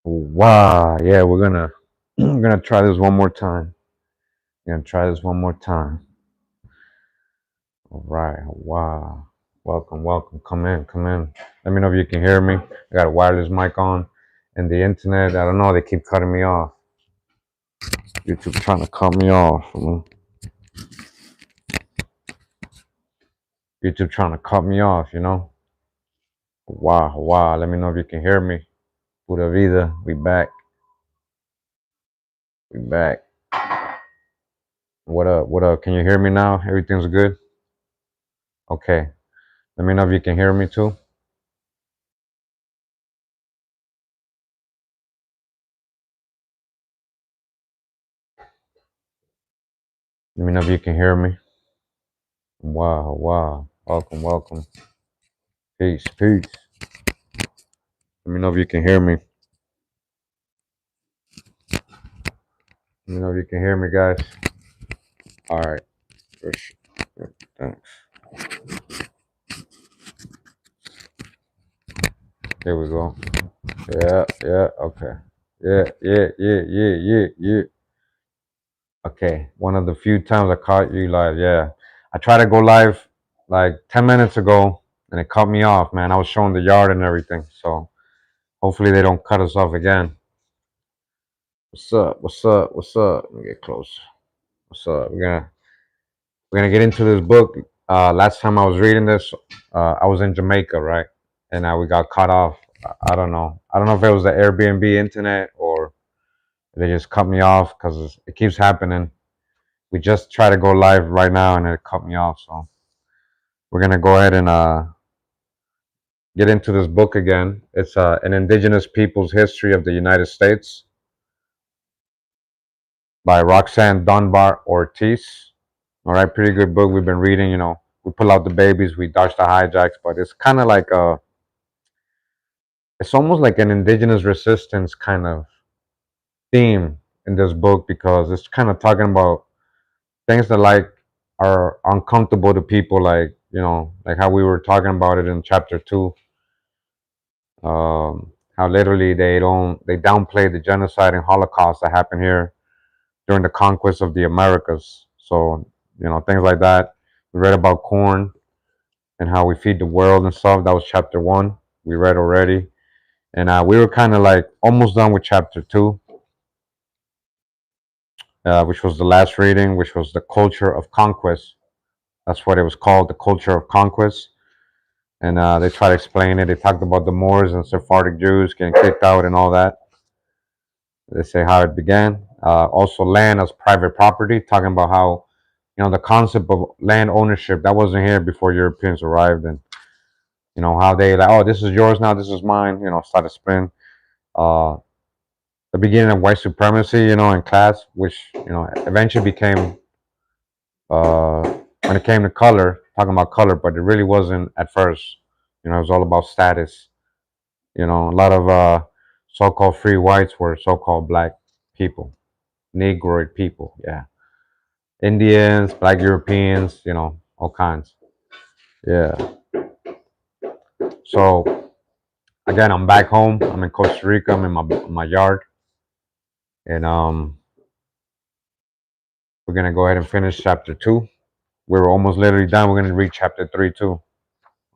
Wow, yeah, we're gonna we're gonna try this one more time. We're gonna try this one more time. All right, wow. Welcome, welcome. Come in, come in. Let me know if you can hear me. I got a wireless mic on and the internet. I don't know, they keep cutting me off. YouTube trying to cut me off. YouTube trying to cut me off. Wow, wow. Let me know if you can hear me. Pura Vida, we back. We back. What up? What up? Can you hear me now? Everything's good? Okay. Let me know if you can hear me too. Let me know if you can hear me. Wow, wow. Welcome, welcome. Peace, peace. Let me know if you can hear me. Let me know if you can hear me, guys. All right. Thanks. Here we go. Yeah, yeah, okay. Yeah. Okay. One of the few times I caught you live. Yeah. I tried to go live like 10 minutes ago and it cut me off, man. I was showing the yard and everything. So hopefully they don't cut us off again. What's up? What's up? What's up? Let me get close. What's up? We're gonna get into this book. Last time I was reading this, I was in Jamaica, right? And we got cut off. I don't know. I don't know if it was the Airbnb internet or they just cut me off because it keeps happening. We just try to go live right now and it cut me off. So we're gonna go ahead and get into this book again. It's an Indigenous People's History of the United States by Roxanne Dunbar Ortiz. All right, pretty good book. We've been reading. We pull out the babies, we dodge the hijacks, but it's kind of like it's almost like an indigenous resistance kind of theme in this book because it's kind of talking about things that like are uncomfortable to people, like how we were talking about it in chapter 2. How literally they downplay the genocide and Holocaust that happened here during the conquest of the Americas. So things like that. We read about corn and how we feed the world and stuff. That was chapter 1. We read already, and we were kind of like almost done with chapter 2, which was the last reading, which was the culture of conquest. That's what it was called, the culture of conquest. And they try to explain it. They talked about the Moors and Sephardic Jews getting kicked out and all that. They say how it began. Also, land as private property, talking about how the concept of land ownership that wasn't here before Europeans arrived, and how they like, oh, this is yours now, this is mine. Started spin. Uh, the beginning of white supremacy, in class, which eventually became when it came to color, talking about color, but it really wasn't at first. It was all about status. A lot of so-called free whites were so-called black people, Negroid people, yeah, Indians, Black Europeans, all kinds. Yeah. So again, I'm back home. I'm in Costa Rica. I'm in my yard, and we're gonna go ahead and finish chapter 2. We're almost literally done. We're gonna read chapter 3 too.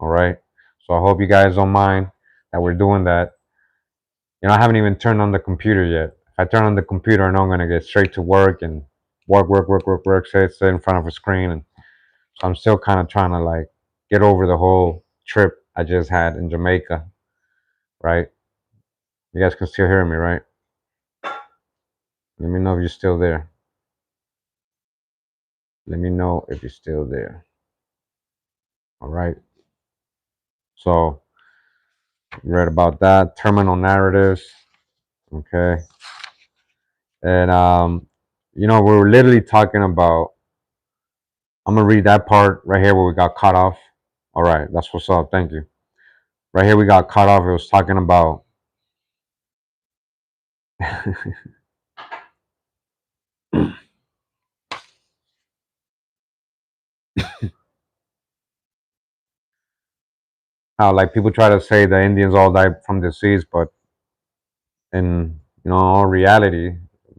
All right. So I hope you guys don't mind that we're doing that. I haven't even turned on the computer yet. If I turn on the computer, I know I'm gonna get straight to work and work, sit in front of a screen, and so I'm still kind of trying to like get over the whole trip I just had in Jamaica. Right? You guys can still hear me, right? Let me know if you're still there. Let me know if you're still there. All right. So you read about that terminal narratives. Okay. And we were literally talking about. I'm gonna read that part right here where we got cut off. All right, that's what's up. Thank you. Right here we got cut off. It was talking about how like people try to say the Indians all died from disease, but in, all reality.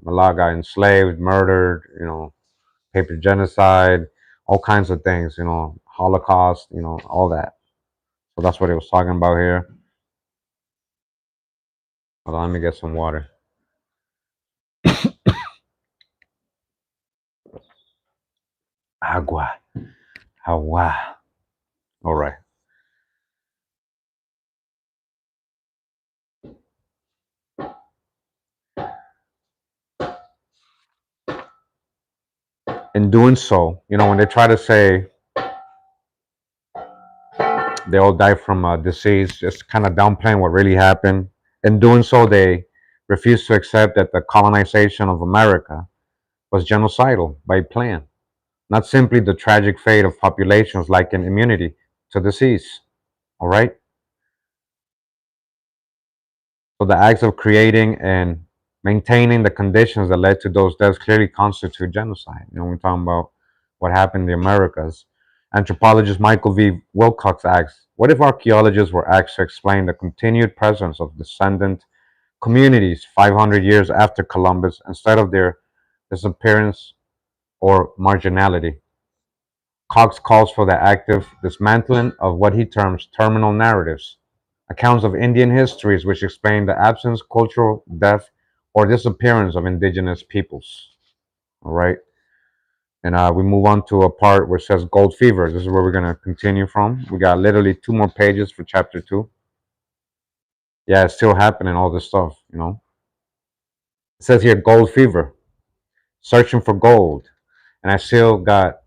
A lot got enslaved, murdered, paper genocide, all kinds of things, Holocaust, all that. So that's what he was talking about here. Hold on, let me get some water. Agua. Agua. All right. In doing so, when they try to say they all died from a disease, just kind of downplaying what really happened. In doing so, they refuse to accept that the colonization of America was genocidal by plan, not simply the tragic fate of populations like an immunity to disease. All right? So the acts of creating and maintaining the conditions that led to those deaths clearly constitute genocide. We're talking about what happened in the Americas. Anthropologist Michael V. Wilcox asks, what if archaeologists were asked to explain the continued presence of descendant communities 500 years after Columbus instead of their disappearance or marginality? Cox calls for the active dismantling of what he terms terminal narratives, accounts of Indian histories which explain the absence, cultural death, or disappearance of indigenous peoples. All right. And we move on to a part where it says gold fever. This is where we're going to continue from. We got literally 2 more pages for chapter 2. Yeah, it's still happening, all this stuff. It says here gold fever, searching for gold. And I got,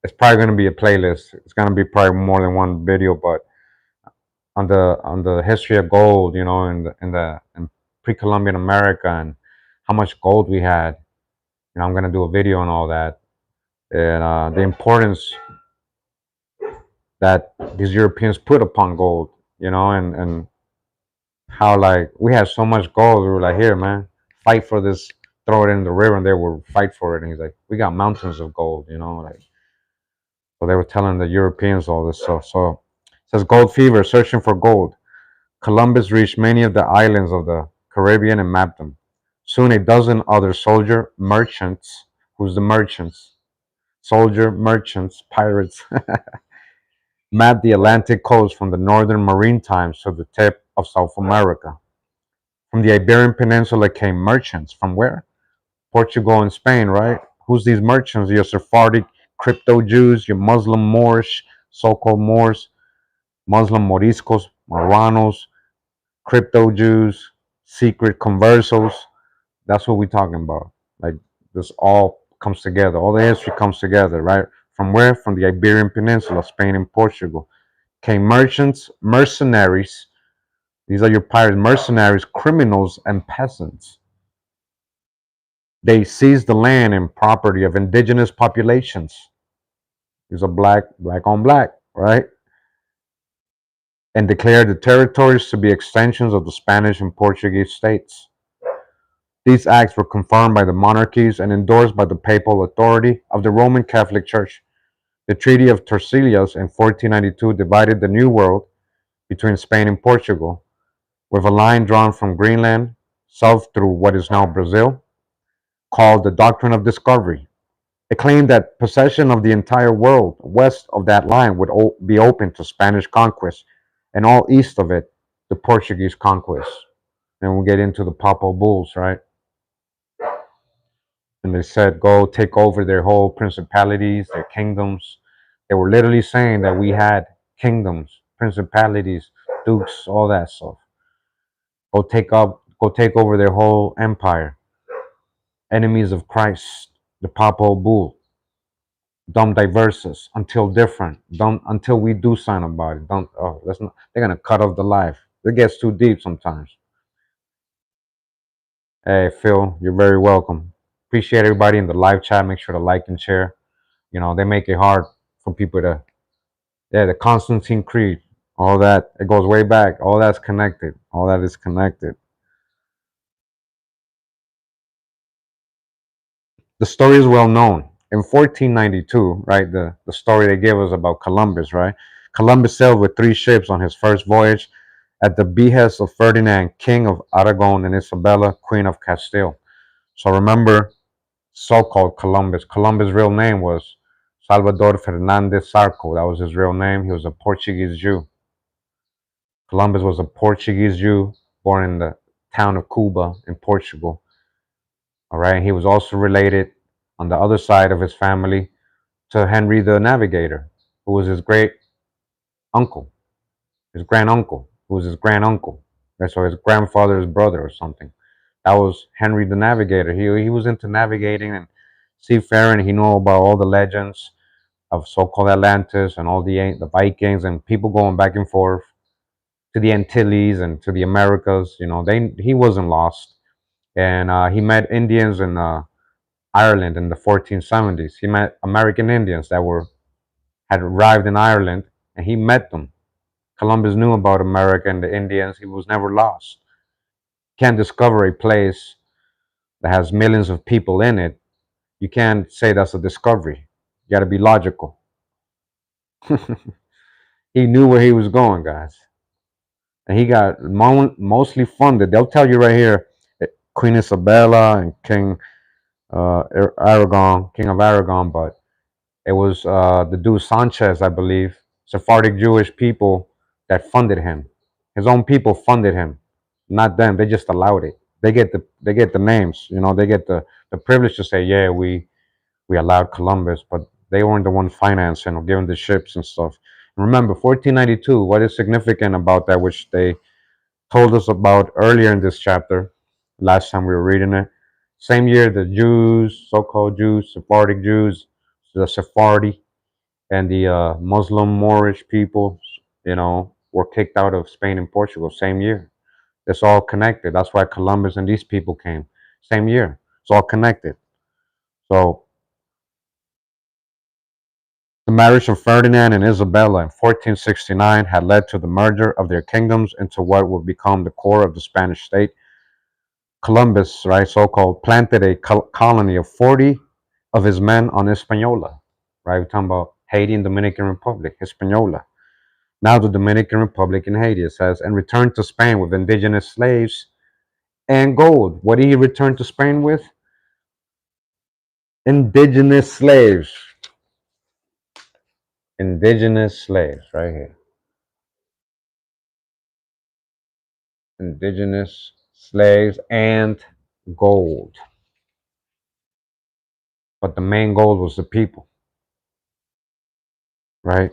it's probably going to be a playlist. It's going to be probably more than one video, but on the history of gold, in pre-Columbian America and how much gold we had. I'm gonna do a video on all that and the importance that these Europeans put upon gold, and how like we had so much gold. We were like, here, man, fight for this, throw it in the river, and they would fight for it. And he's like, we got mountains of gold, like. So they were telling the Europeans all this stuff. So it says gold fever, searching for gold. Columbus reached many of the islands of the Caribbean and mapped them. Soon a dozen other soldier merchants, who's the merchants? Soldier merchants, pirates, mapped the Atlantic coast from the northern maritimes to the tip of South America. From the Iberian Peninsula came merchants. From where? Portugal and Spain, right? Who's these merchants? Your Sephardic crypto Jews, your Muslim Moorish, so-called Moors, Muslim Moriscos, Marwanos, crypto Jews, secret conversos. That's what we're talking about. Like this all comes together. All the history comes together, right? From where? From the Iberian Peninsula, Spain and Portugal. Came merchants, mercenaries. These are your pirates, mercenaries, criminals, and peasants. They seized the land and property of indigenous populations. These are black on black, right? And declared the territories to be extensions of the Spanish and Portuguese states. These acts were confirmed by the monarchies and endorsed by the papal authority of the Roman Catholic Church. The Treaty of Tordesillas in 1492 divided the New World between Spain and Portugal, with a line drawn from Greenland south through what is now Brazil, called the Doctrine of Discovery. It claimed that possession of the entire world west of that line would be open to Spanish conquest, and all east of it, the Portuguese conquest. And we'll get into the Papal Bulls, right? And they said, go take over their whole principalities, their kingdoms. They were literally saying that we had kingdoms, principalities, dukes, all that stuff. Go take over their whole empire. Enemies of Christ, the Papal Bull, dum diversus, until different, dum until we do sign about it. Don't let's not. They're gonna cut off the life. It gets too deep sometimes. Hey Phil, you're very welcome. Appreciate everybody in the live chat. Make sure to like and share. They make it hard for people to, yeah, the Constantine Creed, all that, it goes way back. All that's connected. All that is connected. The story is well known. In 1492, right, the story they gave us about Columbus, right? Columbus sailed with 3 ships on his first voyage at the behest of Ferdinand, King of Aragon, and Isabella, Queen of Castile. So remember, so-called Columbus. Columbus' real name was Salvador Fernandez Sarco. That was his real name. He was a Portuguese Jew. Columbus was a Portuguese Jew born in the town of Cuba in Portugal. All right. He was also related on the other side of his family to Henry the Navigator, who was his great uncle, his granduncle, who was his granduncle. Right, so his grandfather's brother or something. That was Henry the Navigator. He was into navigating and seafaring. He knew about all the legends of so-called Atlantis and all the Vikings and people going back and forth to the Antilles and to the Americas. He wasn't lost, and he met Indians in Ireland in the 1470s. He met American Indians that were had arrived in Ireland, and he met them. Columbus knew about America and the Indians. He was never lost. Can't discover a place that has millions of people in it. You can't say that's a discovery. You got to be logical. He knew where he was going, guys, and he got mostly funded. They'll tell you right here, Queen Isabella and Aragon, King of Aragon, but it was the dude Sanchez, I believe, Sephardic Jewish people that funded him. His own people funded him, not them. They just allowed it. They get the names. They get the privilege to say, yeah, we allowed Columbus, but they weren't the ones financing or giving the ships and stuff. And remember, 1492. What is significant about that, which they told us about earlier in this chapter, last time we were reading it. Same year, the Jews, so-called Jews, Sephardic Jews, the Sephardi, and the Muslim Moorish people, were kicked out of Spain and Portugal. Same year. It's all connected. That's why Columbus and these people came. Same year. It's all connected. So the marriage of Ferdinand and Isabella in 1469 had led to the merger of their kingdoms into what would become the core of the Spanish state. Columbus, right, so-called, planted a colony of 40 of his men on Hispaniola, right? We're talking about Haiti and Dominican Republic, Hispaniola. Now the Dominican Republic in Haiti, it says, and returned to Spain with indigenous slaves and gold. What did he return to Spain with? Indigenous slaves. Indigenous slaves, right here. Indigenous slaves and gold. But the main gold was the people, right?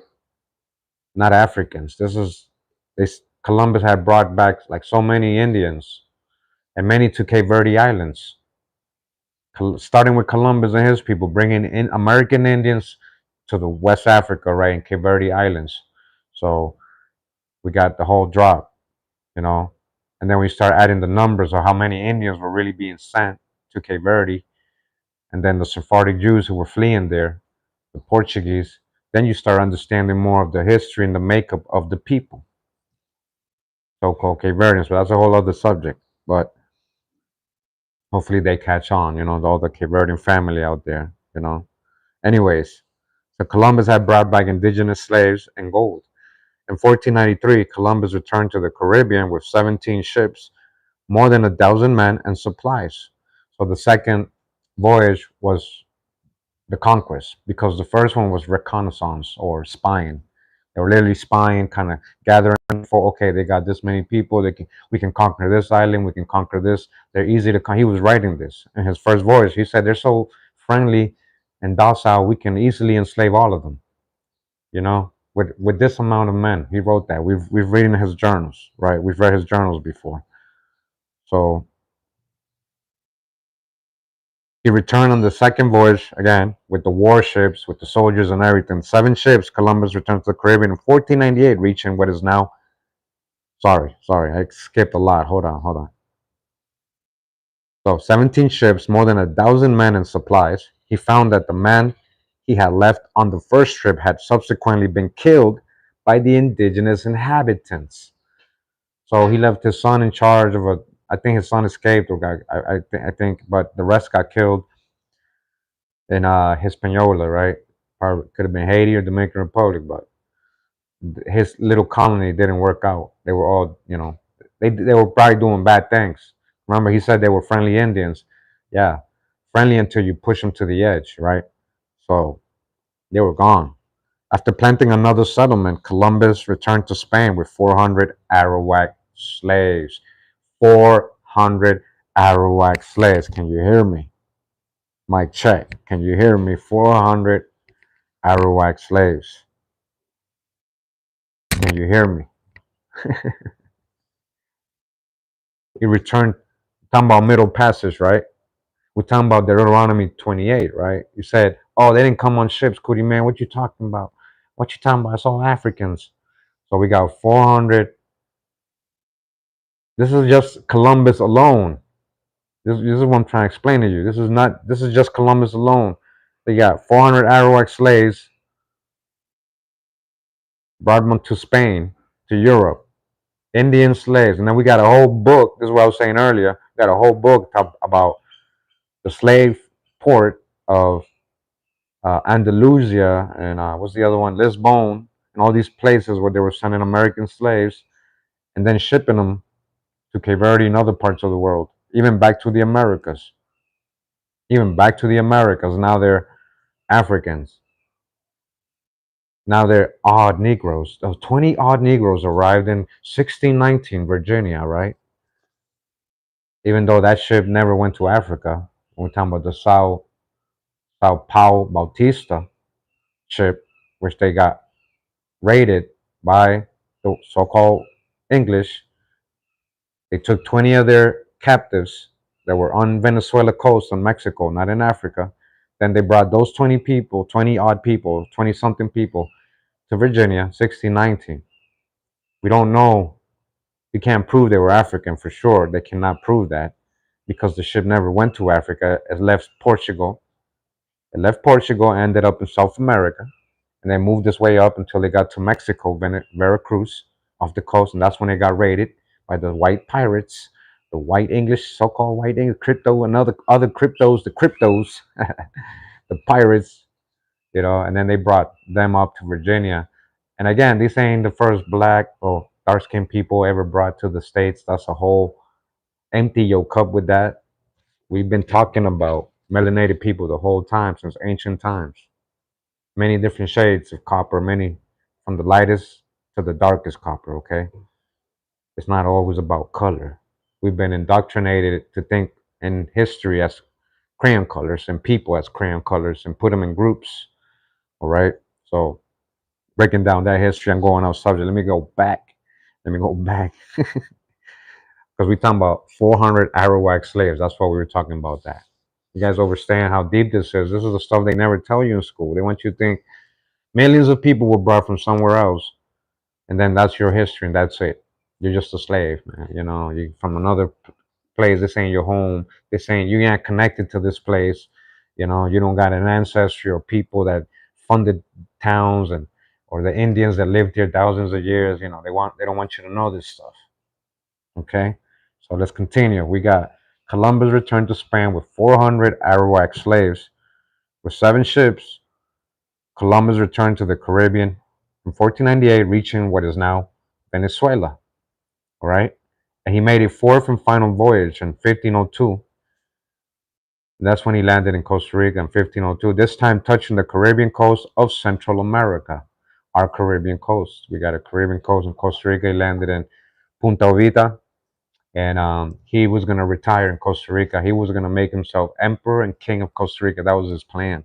Not Africans. This Columbus had brought back like so many Indians and many to Cape Verde Islands. Starting with Columbus and his people, bringing in American Indians to the West Africa, right, in Cape Verde Islands. So we got the whole drop, and then we start adding the numbers of how many Indians were really being sent to Cape Verde, and then the Sephardic Jews who were fleeing there, the Portuguese. Then you start understanding more of the history and the makeup of the people, so-called Cape Verdeans. But that's a whole other subject. But hopefully they catch on, all the Cape Verdean family out there. Anyways, so Columbus had brought back indigenous slaves and gold. In 1493, Columbus returned to the Caribbean with 17 ships, more than 1,000 men, and supplies. So the second voyage was the conquest, because the first one was reconnaissance or spying. They were literally spying, kind of gathering for, okay, they got this many people. We can conquer this island. We can conquer this. They're easy to. He was writing this in his first voyage. He said they're so friendly and docile. We can easily enslave all of them. With this amount of men, he wrote that. We've read his journals, right? We've read his journals before. So he returned on the second voyage again with the warships, with the soldiers and everything. 7 ships. Columbus returned to the Caribbean in 1498, reaching what is now. Sorry, I skipped a lot. Hold on. So 17 ships, more than 1,000 men and supplies. He found that the man he had left on the first trip had subsequently been killed by the indigenous inhabitants. So he left his son in charge of a. I think his son escaped, or got. I think, but the rest got killed in Hispaniola, right? Probably could have been Haiti or Dominican Republic, but his little colony didn't work out. They were all, they were probably doing bad things. Remember, he said they were friendly Indians. Yeah, friendly until you push them to the edge, right? So they were gone. After planting another settlement, Columbus returned to Spain with 400 Arawak slaves. 400 Arawak slaves. Can you hear me? Mic check. Can you hear me? 400 Arawak slaves. Can you hear me? He returned, talking about Middle Passage, right? We're talking about Deuteronomy 28, right? You said, oh, they didn't come on ships, Kurimeo. What you talking about? What you talking about? It's all Africans. So we got 400. This is just Columbus alone. This is what I'm trying to explain to you. This is just Columbus alone. They got 400 Arawak slaves, brought them to Spain, to Europe, Indian slaves. And then we got a whole book. This is what I was saying earlier. We got a whole book about the slave port of Andalusia and what's the other one? Lisbon, and all these places where they were sending American slaves and then shipping them to Cape Verde and other parts of the world, even back to the Americas. Even back to the Americas. Now they're Africans. Now they're odd Negroes. Those 20 odd Negroes arrived in 1619 Virginia, right? Even though that ship never went to Africa. We're talking about the Sao Paulo Bautista ship, which they got raided by the so-called English. They took 20 of their captives that were on Venezuela coast in Mexico, not in Africa. Then they brought those 20 people, 20 odd people, 20 something people to Virginia, 1619. We don't know. We can't prove they were African for sure. They cannot prove that because the ship never went to Africa. It left Portugal. It left Portugal, ended up in South America, and then moved its way up until they got to Mexico, Veracruz, off the coast, and that's when they got raided by the white pirates, the white English, so-called white English crypto, and other cryptos, the cryptos, the pirates, and then they brought them up to Virginia. And again, this ain't the first black or dark-skinned people ever brought to the States. That's a whole empty your cup with that. We've been talking about melanated people the whole time since ancient times. Many different shades of copper, many from the lightest to the darkest copper, okay? It's not always about color. We've been indoctrinated to think in history as crayon colors and people as crayon colors and put them in groups, all right? So breaking down that history and going off subject, let me go back. Let me go back. Because we're talking about 400 Arawak slaves. That's why we were talking about that. You guys understand how deep this is. This is the stuff they never tell you in school. They want you to think millions of people were brought from somewhere else, and then that's your history, and that's it. You're just a slave, man. You from another place. This ain't your home. This ain't you ain't connected to this place. You don't got an ancestry or people that funded towns and or the Indians that lived here thousands of years. They don't want you to know this stuff. Okay, so let's continue. We got Columbus returned to Spain with 400 Arawak slaves. With 7 ships, Columbus returned to the Caribbean in 1498, reaching what is now Venezuela. All right, and he made a fourth and final voyage in 1502. That's when he landed in Costa Rica in 1502. This time touching the Caribbean coast of Central America, our Caribbean coast. We got a Caribbean coast in Costa Rica. He landed in Punta Vida, and he was gonna retire in Costa Rica. He was gonna make himself emperor and king of Costa Rica. That was his plan.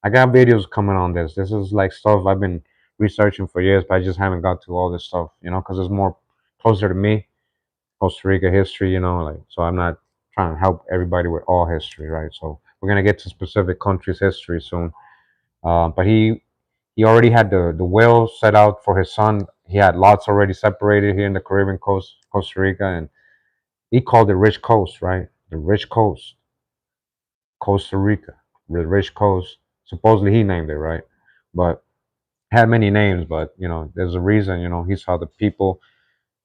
I got videos coming on this. This is like stuff I've been researching for years, but I just haven't got to all this stuff, because it's more closer to me, Costa Rica history, like, so I'm not trying to help everybody with all history, right? So we're gonna get to specific countries' history soon. But he already had the will set out for his son. He had lots already separated here in the Caribbean coast, Costa Rica, and he called it Rich Coast, right? The Rich Coast, Costa Rica, the Rich Coast. Supposedly he named it, right? But had many names, but there's a reason. He saw the people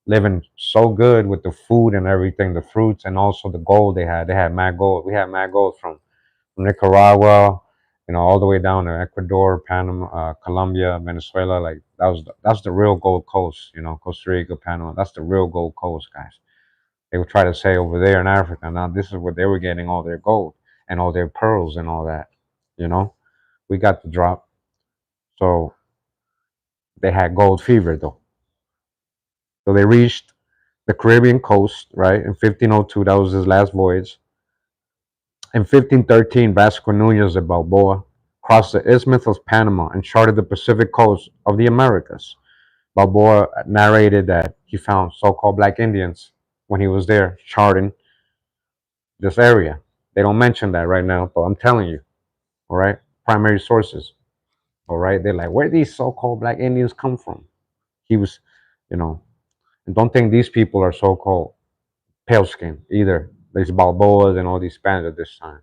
living so good with the food and everything, the fruits and also the gold they had. They had mad gold. We had mad gold from Nicaragua all the way down to Ecuador, Panama, Colombia, Venezuela. Like that's the real Gold Coast. Costa Rica, Panama. That's the real Gold Coast, guys. They would try to say over there in Africa. Now this is where they were getting all their gold and all their pearls and all that. You know, we got the drop. So they had gold fever though. So they reached the Caribbean coast, right, in 1502. That was his last voyage. In 1513, Vasco Nunez de Balboa crossed the Isthmus of Panama and charted the Pacific coast of the Americas. Balboa narrated that he found so-called black Indians when he was there charting this area. They don't mention that right now, but I'm telling you, all right? Primary sources, all right? They're like, where these so-called black Indians come from? He was, you know, and don't think these people are so-called pale skin either. These Balboas and all these Spaniards at this time,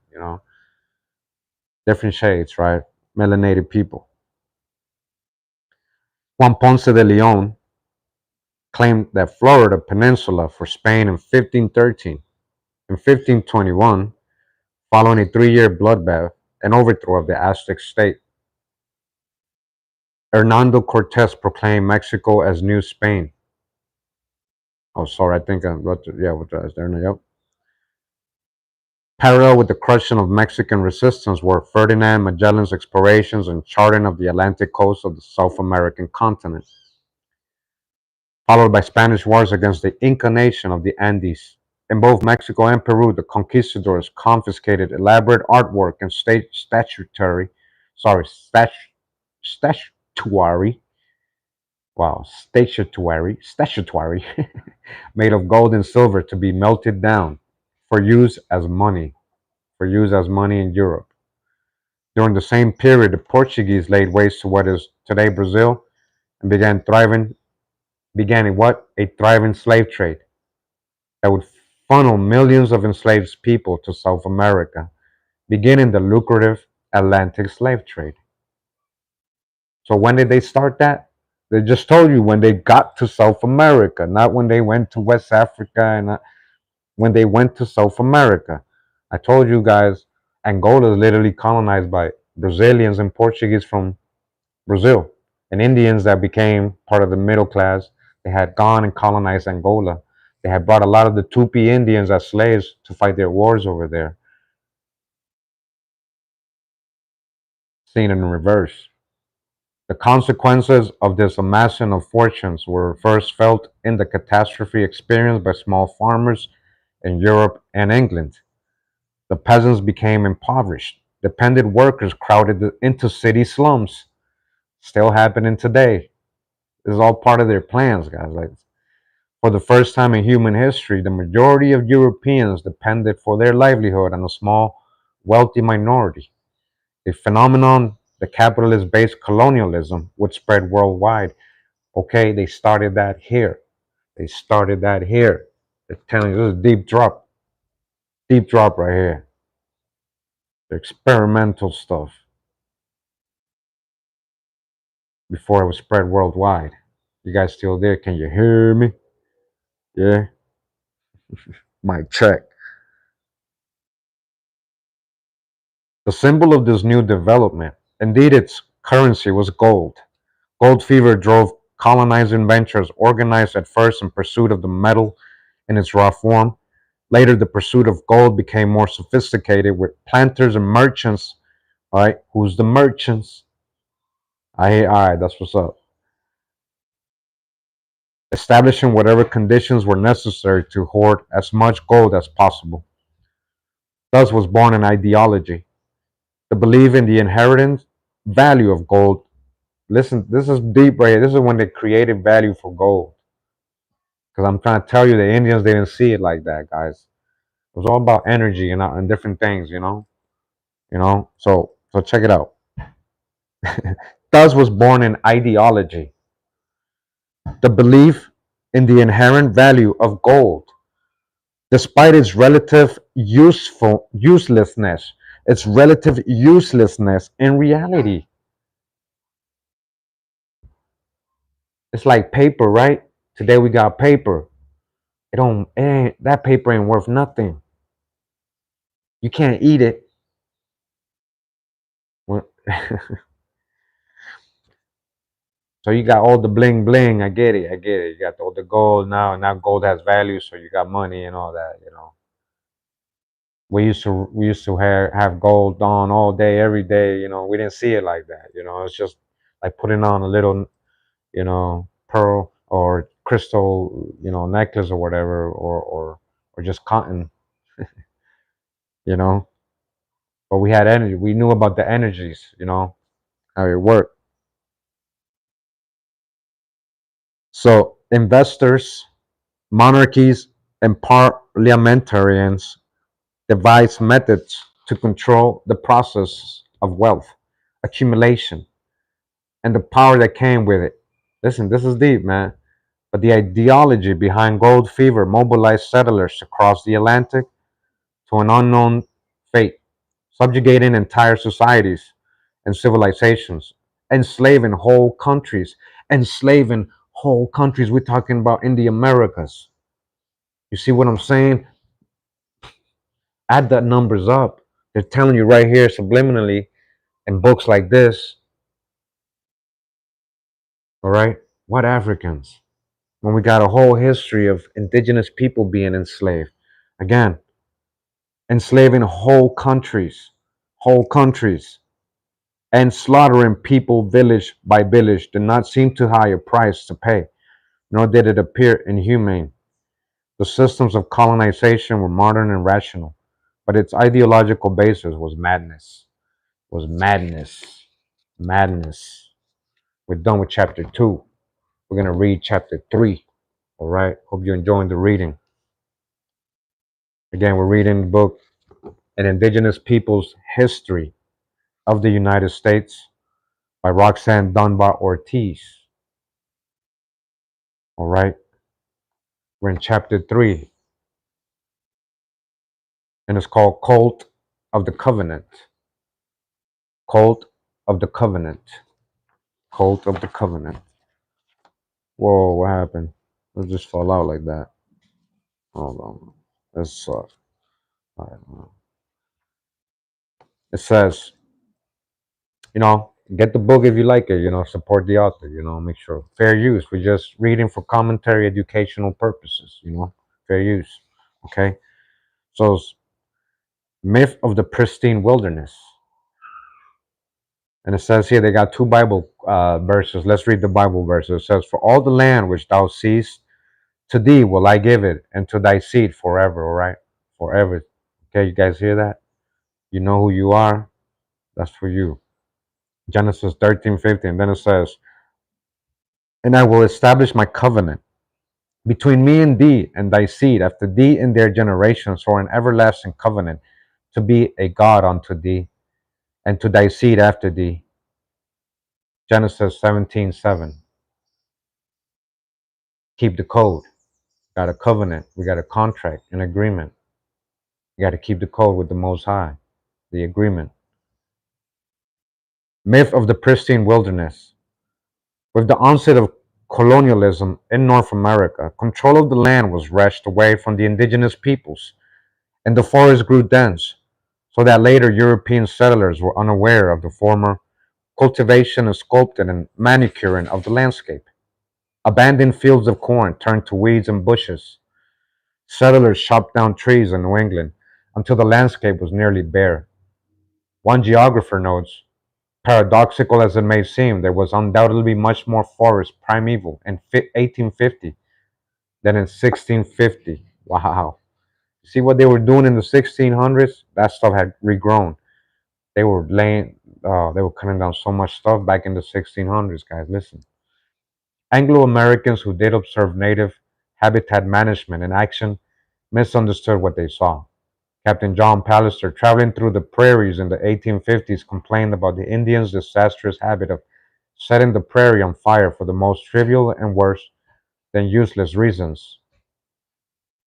different shades, right? Melanated people. Juan Ponce de Leon claimed that Florida Peninsula for Spain in 1513. In 1521, following a 3-year bloodbath and overthrow of the Aztec state, Hernando Cortes proclaimed Mexico as New Spain. Oh, sorry, I think I'm what was there? Yep. Parallel with the crushing of Mexican resistance were Ferdinand Magellan's explorations and charting of the Atlantic coast of the South American continent, followed by Spanish wars against the Inca nation of the Andes. In both Mexico and Peru, the conquistadors confiscated elaborate artwork and statuary, statuary, made of gold and silver to be melted down for use as money, in Europe. During the same period, the Portuguese laid waste to what is today Brazil and began a thriving slave trade that would funnel millions of enslaved people to South America, beginning the lucrative Atlantic slave trade. So when did they start that? They just told you when they got to South America, not when they went to West Africa and when they went to South America. I told you guys, Angola is literally colonized by Brazilians and Portuguese from Brazil and Indians that became part of the middle class. They had gone and colonized Angola. They had brought a lot of the Tupi Indians as slaves to fight their wars over there. Seen in reverse. The consequences of this amassing of fortunes were first felt in the catastrophe experienced by small farmers in Europe and England. The peasants became impoverished. Dependent workers crowded into city slums. Still happening today. This is all part of their plans, guys. Like, for the first time in human history, the majority of Europeans depended for their livelihood on a small, wealthy minority. A phenomenon the capitalist based colonialism would spread worldwide. Okay, they started that here. They started that here. They're telling you this is deep drop right here. The experimental stuff before it was spread worldwide. You guys still there? Can you hear me? Yeah? Mic check. The symbol of this new development, indeed its currency, was gold. Gold fever drove colonizing ventures organized at first in pursuit of the metal in its raw form. Later, the pursuit of gold became more sophisticated with planters and merchants. All right, who's the merchants? All right, that's what's up. Establishing whatever conditions were necessary to hoard as much gold as possible. Thus was born an ideology, the belief in the inherent value of gold. Listen, this is deep right here. This is when they created value for gold. Because I'm trying to tell you, the Indians didn't see it like that, guys. It was all about energy and different things, So check it out. Thus was born an ideology, the belief in the inherent value of gold, despite its relative uselessness in reality. It's like paper, right? Today we got paper. That paper ain't worth nothing. You can't eat it. So you got all the bling bling. I get it. I get it. You got all the gold now. Now gold has value, so you got money and all that. We used to have gold on all day, every day. We didn't see it like that. It's just like putting on a little, pearl or crystal, necklace or whatever, or just cotton. You know. But we had energy. We knew about the energies. How it worked. So investors, monarchies, and parliamentarians devised methods to control the process of wealth accumulation and the power that came with it. Listen, this is deep, man. But the ideology behind gold fever mobilized settlers across the Atlantic to an unknown fate, subjugating entire societies and civilizations, enslaving whole countries, enslaving whole countries. We're talking about in the Americas. You see what I'm saying? Add that numbers up. They're telling you right here subliminally in books like this, all right? What Africans? When we got a whole history of indigenous people being enslaved. Again, enslaving whole countries, and slaughtering people village by village did not seem too high a price to pay, nor did it appear inhumane. The systems of colonization were modern and rational, but its ideological basis was madness. Was madness. Madness. We're done with chapter 2. We're going to read chapter 3. All right. Hope you're enjoying the reading. Again, we're reading the book An Indigenous People's History of the United States by Roxanne Dunbar Ortiz. All right. We're in chapter 3, and it's called Cult of the Covenant. Cult of the Covenant. Cult of the Covenant. Whoa, what happened? It just fall out like that. Hold on. This sucks. All right. It says, get the book if you like it, support the author, make sure. Fair use. We're just reading for commentary, educational purposes, fair use. Okay. So, myth of the pristine wilderness. And it says here they got two Bible verses. Let's read the Bible verses. It says, "For all the land which thou seest, to thee will I give it, and to thy seed forever." All right, forever. Okay, you guys hear that? You know who you are. That's for you. Genesis 13:15. Then it says, "And I will establish my covenant between me and thee and thy seed after thee in their generations for an everlasting covenant, to be a God unto thee and to thy seed after thee." Genesis 17:7. Keep the code. Got a covenant. We got a contract, an agreement. You got to keep the code with the Most High, the agreement. Myth of the pristine wilderness. With the onset of colonialism in North America, control of the land was wrested away from the indigenous peoples, and the forest grew dense, so that later European settlers were unaware of the former cultivation and sculpting and manicuring of the landscape. Abandoned fields of corn turned to weeds and bushes. Settlers chopped down trees in New England until the landscape was nearly bare. One geographer notes, paradoxical as it may seem, there was undoubtedly much more forest primeval in 1850 than in 1650. Wow. See what they were doing in the 1600s? That stuff had regrown. They were they were cutting down so much stuff back in the 1600s, guys. Listen. Anglo Americans who did observe native habitat management in action misunderstood what they saw. Captain John Palliser, traveling through the prairies in the 1850s, complained about the Indians' disastrous habit of setting the prairie on fire for the most trivial and worse than useless reasons.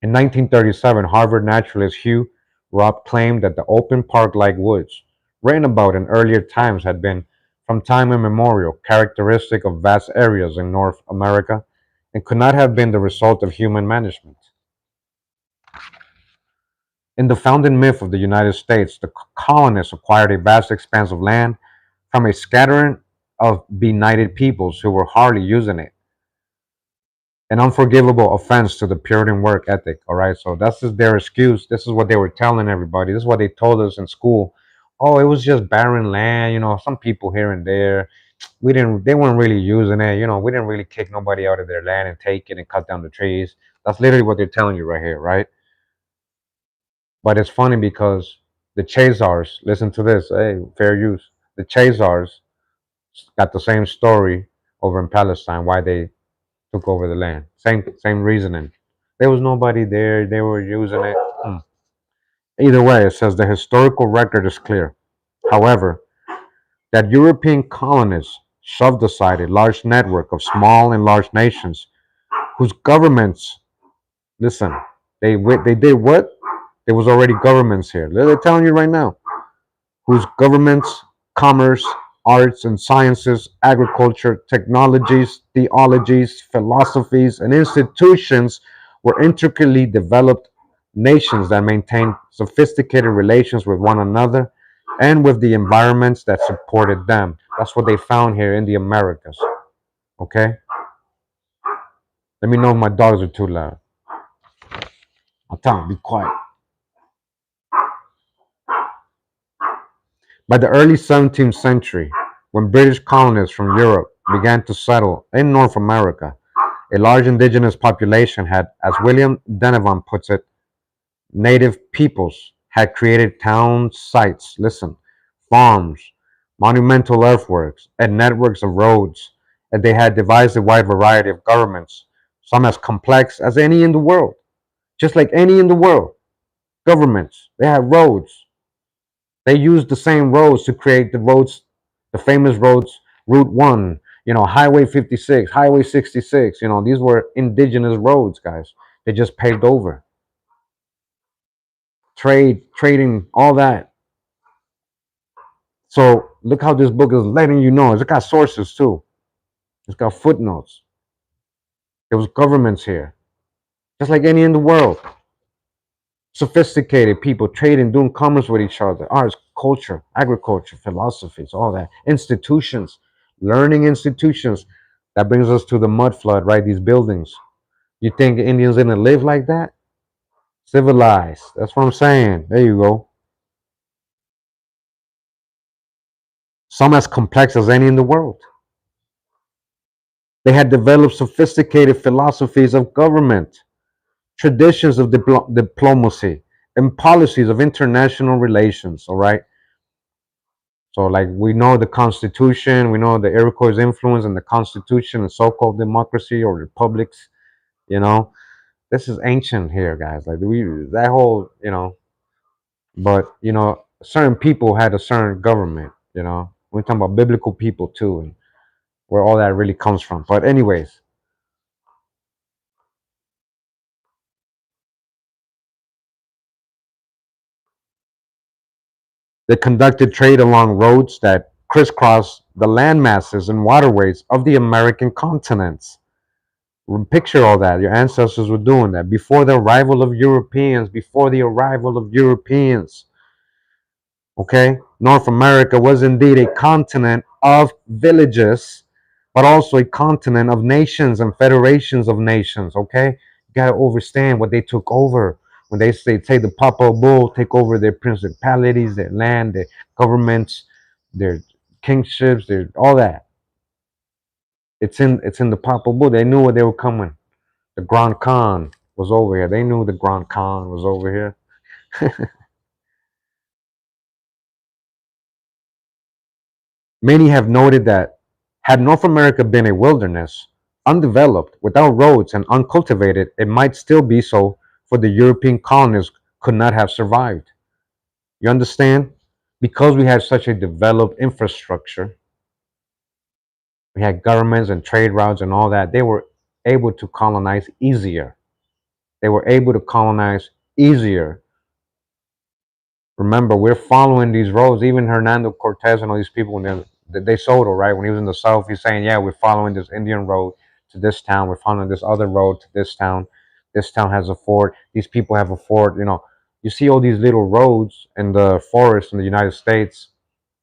In 1937, Harvard naturalist Hugh Robb claimed that the open park-like woods, written about in earlier times, had been, from time immemorial, characteristic of vast areas in North America and could not have been the result of human management. In the founding myth of the United States, the colonists acquired a vast expanse of land from a scattering of benighted peoples who were hardly using it. An unforgivable offense to the Puritan work ethic. All right, so that's just their excuse. This is what they were telling everybody. This is what they told us in school. Oh, it was just barren land. Some people here and there. We didn't. They weren't really using it. We didn't really kick nobody out of their land and take it and cut down the trees. That's literally what they're telling you right here, right? But it's funny because the Chazars. Listen to this. Hey, fair use. The Chazars got the same story over in Palestine. Why they took over the land. Same reasoning. There was nobody there. They were using it. Either way, it says the historical record is clear. However, that European colonists shoved aside a large network of small and large nations whose governments, listen, they did what? There was already governments here. They're telling you right now, whose governments, commerce, arts and sciences, agriculture, technologies, theologies, philosophies, and institutions were intricately developed nations that maintained sophisticated relations with one another and with the environments that supported them. That's what they found here in the Americas. Okay? Let me know if my dogs are too loud. I'll tell them, be quiet. By the early 17th century, when British colonists from Europe began to settle in North America, a large indigenous population had, as William Denevan puts it, native peoples had created town sites, listen, farms, monumental earthworks, and networks of roads, and they had devised a wide variety of governments, some as complex as any in the world, just like any in the world. Governments, they had roads. They used the same roads to create the roads, the famous roads, Route 1, Highway 56, Highway 66. These were indigenous roads, guys. They just paved over. Trading, all that. So look how this book is letting you know. It's got sources too. It's got footnotes. There was governments here, just like any in the world. Sophisticated people trading, doing commerce with each other, arts, culture, agriculture, philosophies, all that. Institutions, learning institutions. That brings us to the mud flood, right? These buildings. You think Indians didn't live like that? Civilized. That's what I'm saying. There you go. Some as complex as any in the world. They had developed sophisticated philosophies of government, traditions of diplomacy, and policies of international relations. All right. So, like, we know the Constitution, we know the Iroquois' influence in the Constitution and so-called democracy or republics. You know, this is ancient here, guys. Like, that whole, but certain people had a certain government. We're talking about biblical people too, and where all that really comes from. But anyways, they conducted trade along roads that crisscross the land masses and waterways of the American continents. Picture all that. Your ancestors were doing that before the arrival of Europeans. Before the arrival of Europeans. Okay? North America was indeed a continent of villages, but also a continent of nations and federations of nations. Okay? You got to understand what they took over. When they say the Papa Bull take over their principalities, their land, their governments, their kingships, their all that. It's in the Papa Bull. They knew what they were coming. The Grand Khan was over here. They knew the Grand Khan was over here. Many have noted that had North America been a wilderness, undeveloped, without roads, and uncultivated, it might still be so, for the European colonists could not have survived. You understand? Because we had such a developed infrastructure, we had governments and trade routes and all that, they were able to colonize easier. They were able to colonize easier. Remember, we're following these roads. Even Hernando Cortez and all these people, when they Soto, right? When he was in the South, he's saying, yeah, we're following this Indian road to this town. We're following this other road to this town. This town has a fort. These people have a fort. You see all these little roads in the forest in the United States.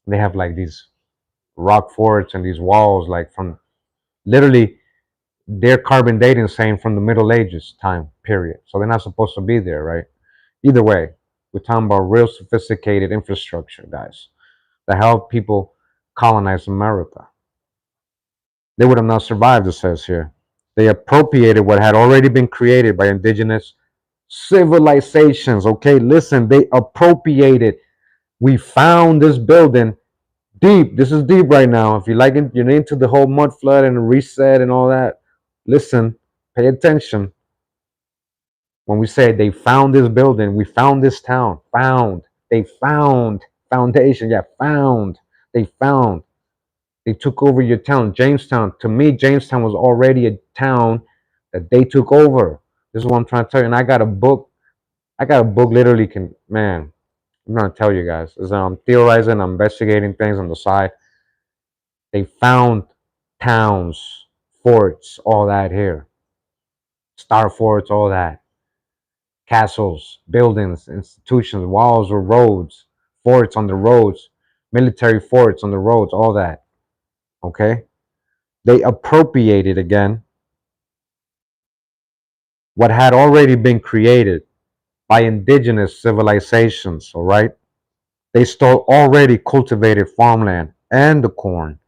They have like these. rock forts and these walls, like from literally their carbon dating saying from the Middle Ages time period. So they're not supposed to be there, right? Either way, we're talking about real sophisticated infrastructure, guys, that help people colonize America. They would have not survived, it says here. They appropriated what had already been created by indigenous civilizations. Okay, listen, they appropriated. We found this building deep. This is deep right now. If you like it, you're into the whole mud flood and reset and all that. Listen, pay attention. When we say they found this building, we found this town. Found. They found foundation. Yeah, found. They found. They took over your town, Jamestown. To me, Jamestown was already a town that they took over. This is what I'm trying to tell you. And I got a book. I got a book literally can man. I'm gonna tell you guys. As I'm theorizing, I'm investigating things on the side. They found towns, forts, all that here. Star forts, all that. Castles, buildings, institutions, walls or roads, forts on the roads, military forts on the roads, all that. Okay? They appropriated again what had already been created by indigenous civilizations, all right? They stole already cultivated farmland and the corn,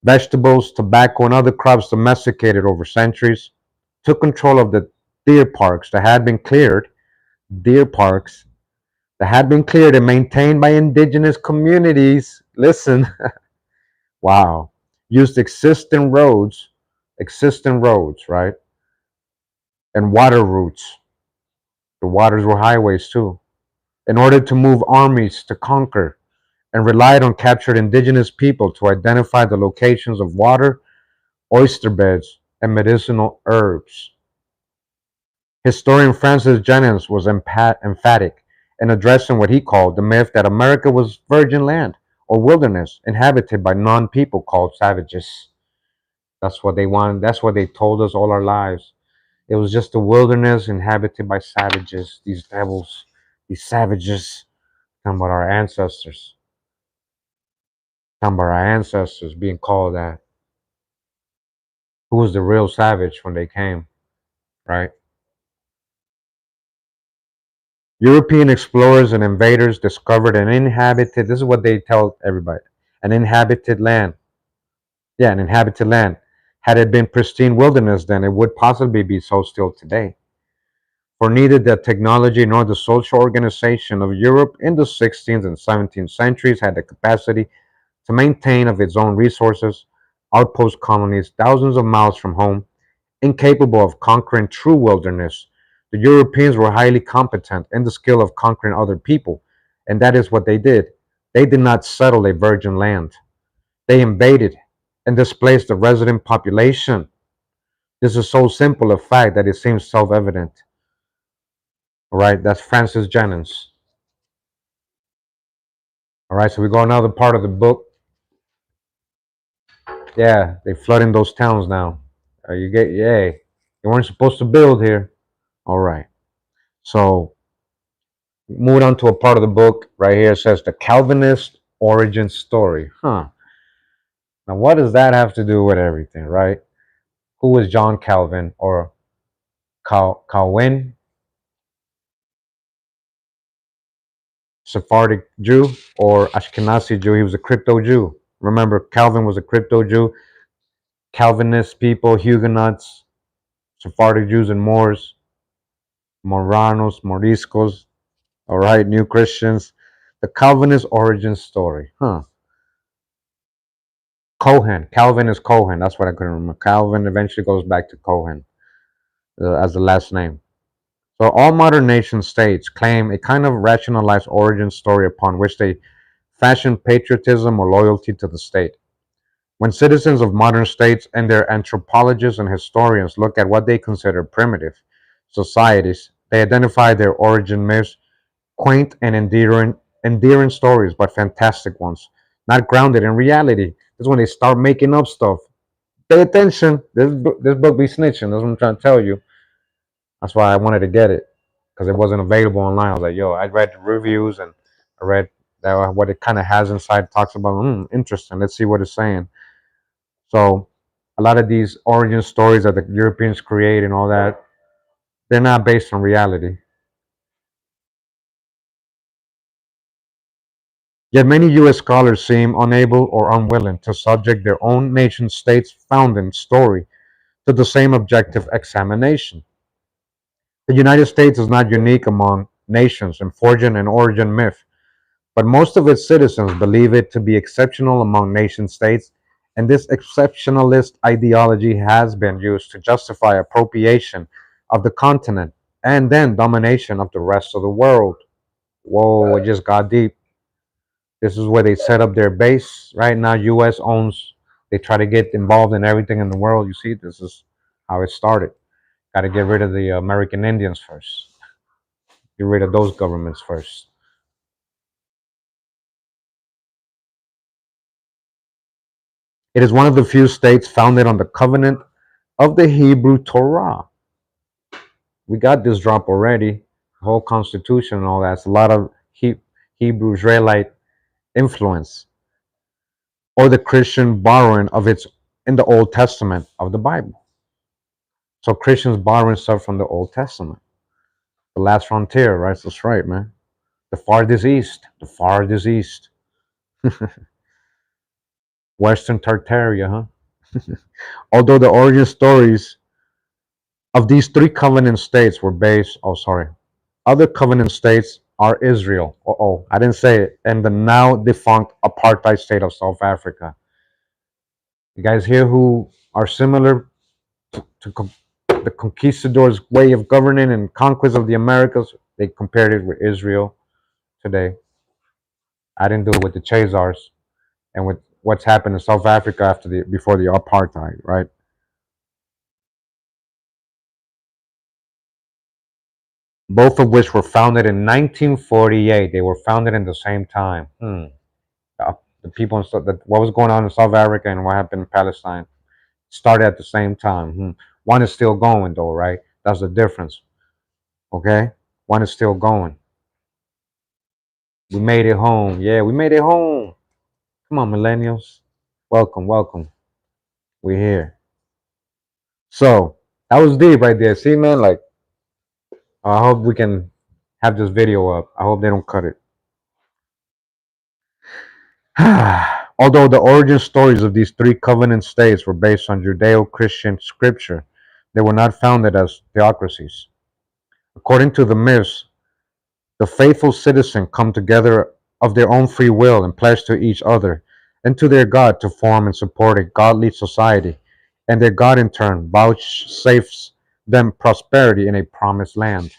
vegetables, tobacco, and other crops domesticated over centuries, took control of the deer parks that had been cleared, deer parks that had been cleared and maintained by indigenous communities. Listen, wow, used existing roads, right? And water routes. The waters were highways too, in order to move armies to conquer, and relied on captured indigenous people to identify the locations of water, oyster beds, and medicinal herbs. Historian Francis Jennings was emphatic in addressing what he called the myth that America was virgin land or wilderness inhabited by non-people called savages. That's what they wanted. That's what they told us all our lives. It was just a wilderness inhabited by savages, these devils, these savages. Talking about our ancestors. Talking about our ancestors being called that. Who was the real savage when they came, right? European explorers and invaders discovered an inhabited, this is what they tell everybody, an inhabited land. Yeah, an inhabited land. Had it been pristine wilderness, then it would possibly be so still today. For neither the technology nor the social organization of Europe in the 16th and 17th centuries had the capacity to maintain of its own resources outpost colonies thousands of miles from home, incapable of conquering true wilderness. The Europeans were highly competent in the skill of conquering other people, and that is what they did. They did not settle a virgin land. They invaded and displaced the resident population. This is so simple a fact that it seems self-evident. All right, that's Francis Jennings. All right, so we go another part of the book. Yeah, they flooding those towns now. You get, yay. You weren't supposed to build here. All right. So moving on to a part of the book right here. It says the Calvinist origin story. Huh. Now, what does that have to do with everything, right? Who was John Calvin or Calvin? Sephardic Jew or Ashkenazi Jew? He was a crypto Jew. Remember, Calvin was a crypto Jew. Calvinist people, Huguenots, Sephardic Jews and Moors, Moranos, Moriscos, all right, New Christians. The Calvinist origin story. Huh. Cohen. Calvin is Cohen. That's what I couldn't remember. Calvin eventually goes back to Cohen as the last name. So all modern nation states claim a kind of rationalized origin story upon which they fashion patriotism or loyalty to the state. When citizens of modern states and their anthropologists and historians look at what they consider primitive societies, they identify their origin myths, quaint and endearing stories, but fantastic ones, not grounded in reality. That's when they start making up stuff. Pay attention. This book be snitching. That's what I'm trying to tell you. That's why I wanted to get it because it wasn't available online. I was like, yo, I read the reviews and I read That what it kind of has inside talks about. Interesting. Let's see what it's saying. So a lot of these origin stories that the Europeans create and all that, they're not based on reality. Yet many U.S. scholars seem unable or unwilling to subject their own nation state's founding story to the same objective examination. The United States is not unique among nations in forging an origin myth, but most of its citizens believe it to be exceptional among nation states, and this exceptionalist ideology has been used to justify appropriation of the continent and then domination of the rest of the world. Whoa, it just got deep. This is where they set up their base. Right now, US owns, they try to get involved in everything in the world. You see, this is how it started. Got to get rid of the American Indians first. Get rid of those governments first. It is one of the few states founded on the covenant of the Hebrew Torah. We got this drop already, the whole constitution and all that. It's a lot of Hebrew Israelite influence or the Christian borrowing of its in the Old Testament of the Bible. So Christians borrowing stuff from the Old Testament. The last frontier, right? That's right, man. The farthest east. The farthest east. Western Tartaria, huh? Although the origin stories of these three covenant states were based, oh, sorry. Other covenant states are Israel. Oh, I didn't say it. And the now defunct apartheid state of South Africa. You guys here who are similar to the conquistadors' way of governing and conquest of the Americas, they compared it with Israel today. I didn't do it with the Chazars and with what's happened in South Africa before the apartheid, right? Both of which were founded in 1948. They were founded in the same time. The people in what was going on in South Africa and what happened in Palestine started at the same time. One is still going though, right? That's the difference. Okay, one is still going. We made it home. Yeah, we made it home. Come on, millennials. Welcome, welcome. We're here. So that was deep right there. See, man, like I hope we can have this video up. I hope they don't cut it. Although the origin stories of these three covenant states were based on Judeo-Christian scripture, they were not founded as theocracies. According to the myths, the faithful citizens come together of their own free will and pledge to each other and to their God to form and support a godly society, and their God in turn vouchsafes them prosperity in a promised land.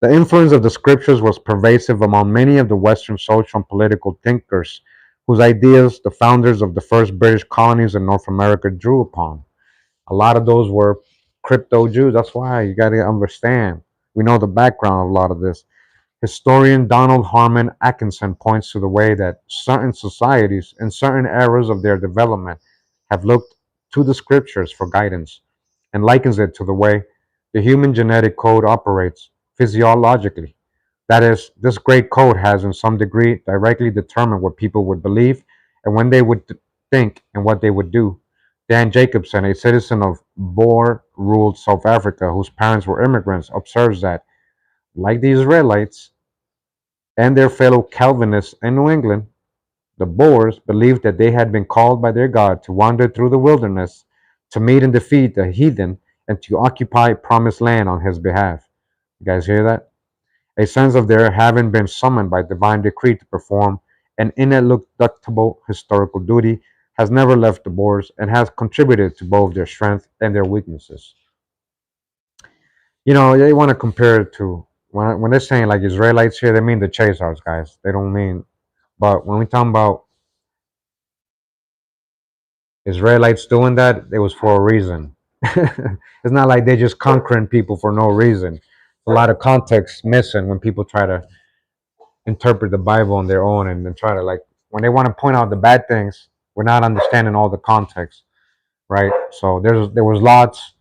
The influence of the scriptures was pervasive among many of the Western social and political thinkers whose ideas the founders of the first British colonies in North America drew upon. A lot of those were crypto Jews. That's why you got to understand. We know the background of a lot of this. Historian Donald Harmon Atkinson points to the way that certain societies in certain eras of their development have looked to the scriptures for guidance and likens it to the way the human genetic code operates physiologically. That is, this great code has in some degree directly determined what people would believe and when they would think and what they would do. Dan Jacobson, a citizen of Boer ruled South Africa whose parents were immigrants, observes that, like the Israelites and their fellow Calvinists in New England, the Boers believed that they had been called by their God to wander through the wilderness, to meet and defeat the heathen, and to occupy promised land on his behalf. You guys hear that? A sense of their having been summoned by divine decree to perform an ineluctable historical duty has never left the Boers and has contributed to both their strength and their weaknesses. You know, they want to compare it to when they're saying like Israelites here, they mean the Chazars, guys. They don't mean, but when we talk about Israelites doing that, it was for a reason. It's not like they're just conquering people for no reason. A lot of context missing when people try to interpret the Bible on their own and then try to like when they want to point out the bad things, we're not understanding all the context, right? So there was lots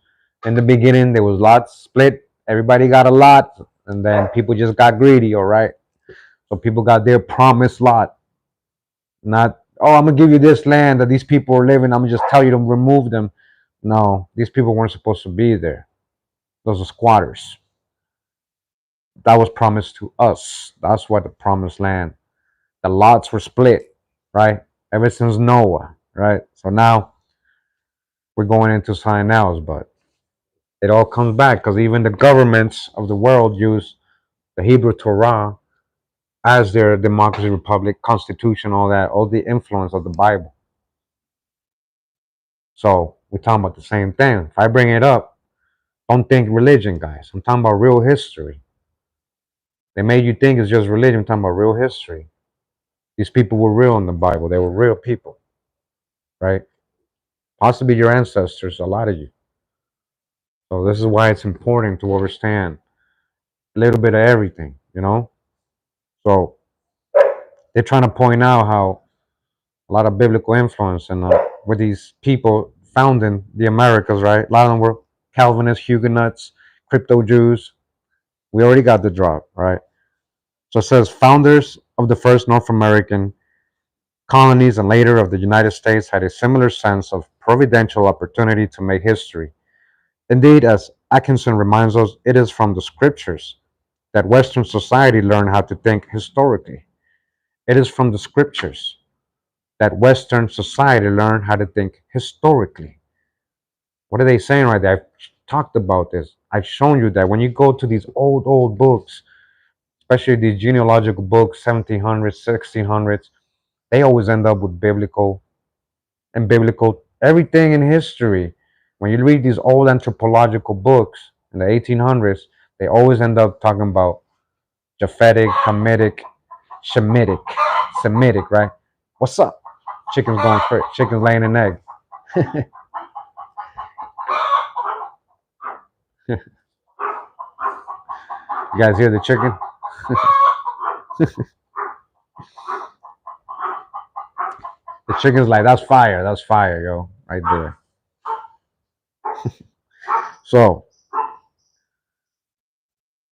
in the beginning. There was lots split. Everybody got a lot, and then people just got greedy. All right. So people got their promised lot. Not, oh, I'm gonna give you this land that these people are living. I'm gonna just tell you to remove them. No, these people weren't supposed to be there. Those are squatters. That was promised to us. That's what the promised land. The lots were split, right? Ever since Noah, right? So now we're going into something else, but it all comes back because even the governments of the world use the Hebrew Torah as their democracy, republic, constitution, all that, all the influence of the Bible. So we're talking about the same thing. If I bring it up, don't think religion, guys. I'm talking about real history. They made you think it's just religion. I'm talking about real history. These people were real in the Bible. They were real people, right? Possibly your ancestors, a lot of you. So this is why it's important to understand a little bit of everything, you know? So they're trying to point out how a lot of biblical influence and with these people founding the Americas, right? A lot of them were Calvinists, Huguenots, crypto Jews. We already got the drop, right? So it says founders of the first North American colonies and later of the United States had a similar sense of providential opportunity to make history. Indeed, as Atkinson reminds us, it is from the scriptures that Western society learned how to think historically. It is from the scriptures that Western society learned how to think historically. What are they saying right there? I've talked about this. I've shown you that when you go to these old books, especially these genealogical books, 1700s, 1600s, they always end up with biblical everything in history. When you read these old anthropological books in the 1800s, they always end up talking about Japhetic, Hamitic, Shemitic, Semitic, right? What's up? Chicken's going crazy. Chicken's laying an egg. You guys hear the chicken? The chicken's like, that's fire, yo, right there. So,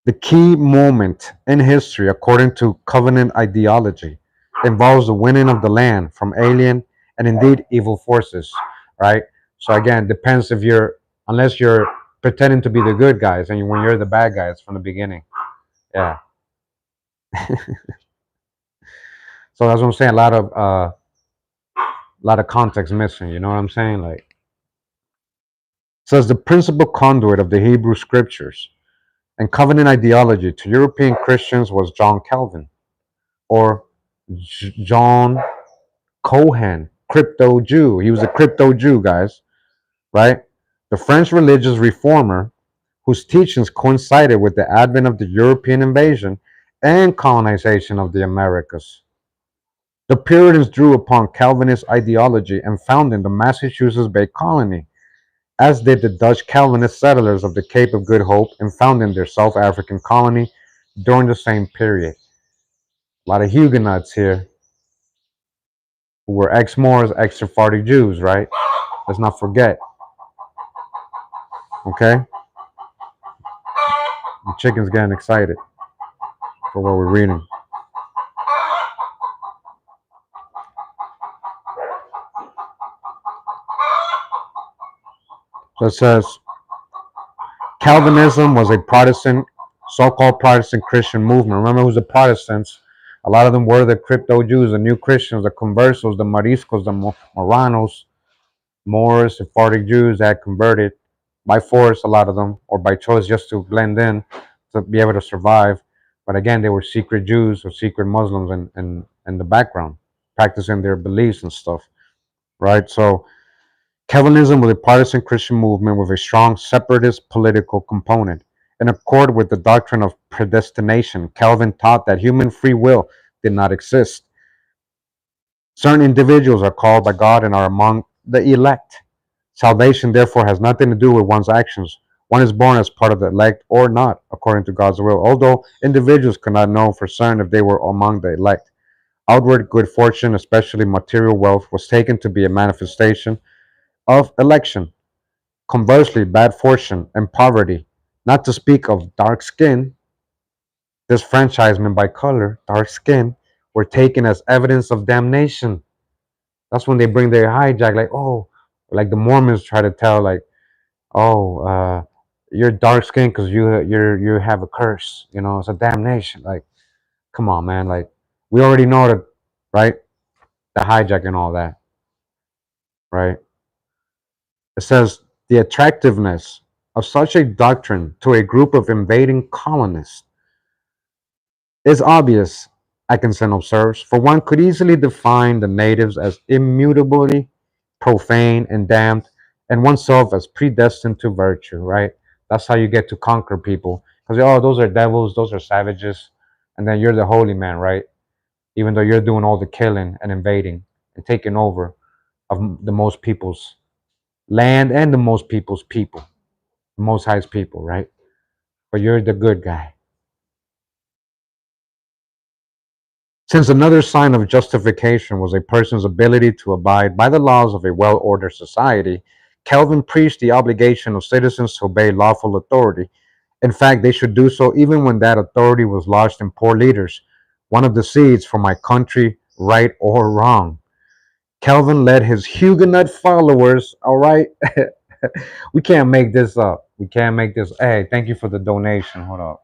the key moment in history, according to covenant ideology, involves the winning of the land from alien and indeed evil forces, right? So again, depends if you're, unless you're pretending to be the good guys and when you're the bad guys from the beginning. Yeah. So that's what I'm saying. A lot of context missing. You know what I'm saying? Like, says the principal conduit of the Hebrew scriptures and covenant ideology to European Christians was John Calvin or John Cohen, crypto Jew. He was a crypto Jew, guys, right? The French religious reformer whose teachings coincided with the advent of the European invasion and colonization of the Americas. The Puritans drew upon Calvinist ideology and founded the Massachusetts Bay Colony, as did the Dutch Calvinist settlers of the Cape of Good Hope in founding their South African colony during the same period. A lot of Huguenots here who were ex-Moors, ex-Sephardic Jews, right? Let's not forget. Okay? The chicken's getting excited for what we're reading. So it says, Calvinism was a Protestant, so-called Protestant Christian movement. Remember who's the Protestants? A lot of them were the crypto Jews, the new Christians, the conversos, the Moriscos, the Moranos, Moors, Sephardic Jews that converted by force, a lot of them, or by choice just to blend in, to be able to survive. But again, they were secret Jews or secret Muslims in the background, practicing their beliefs and stuff, right? So Calvinism was a partisan Christian movement with a strong separatist political component. In accord with the doctrine of predestination, Calvin taught that human free will did not exist. Certain individuals are called by God and are among the elect. Salvation, therefore, has nothing to do with one's actions. One is born as part of the elect or not, according to God's will, although individuals could not know for certain if they were among the elect. Outward good fortune, especially material wealth, was taken to be a manifestation of election. Conversely, bad fortune and poverty, not to speak of dark skin, Disfranchisement by color, dark skin, were taken as evidence of damnation. That's when they bring their hijack, like, oh, like the Mormons try to tell, like, oh, you're dark skinned because you have a curse. You know, it's a damnation. Like, come on, man. Like, we already know that, right? The hijack and all that, right? It says the attractiveness of such a doctrine to a group of invading colonists is obvious, Atkinson observes, for one could easily define the natives as immutably profane and damned, and oneself as predestined to virtue, right? That's how you get to conquer people. Because, oh, those are devils, those are savages, and then you're the holy man, right? Even though you're doing all the killing and invading and taking over of the most people's land and the most people's people, the most highest people, right? But you're the good guy. Since another sign of justification was a person's ability to abide by the laws of a well ordered society, Calvin preached the obligation of citizens to obey lawful authority. In fact, they should do so even when that authority was lodged in poor leaders. One of the seeds for my country, right or wrong. Calvin led his Huguenot followers, all right? We can't make this up. We can't make this. Hey, thank you for the donation. Hold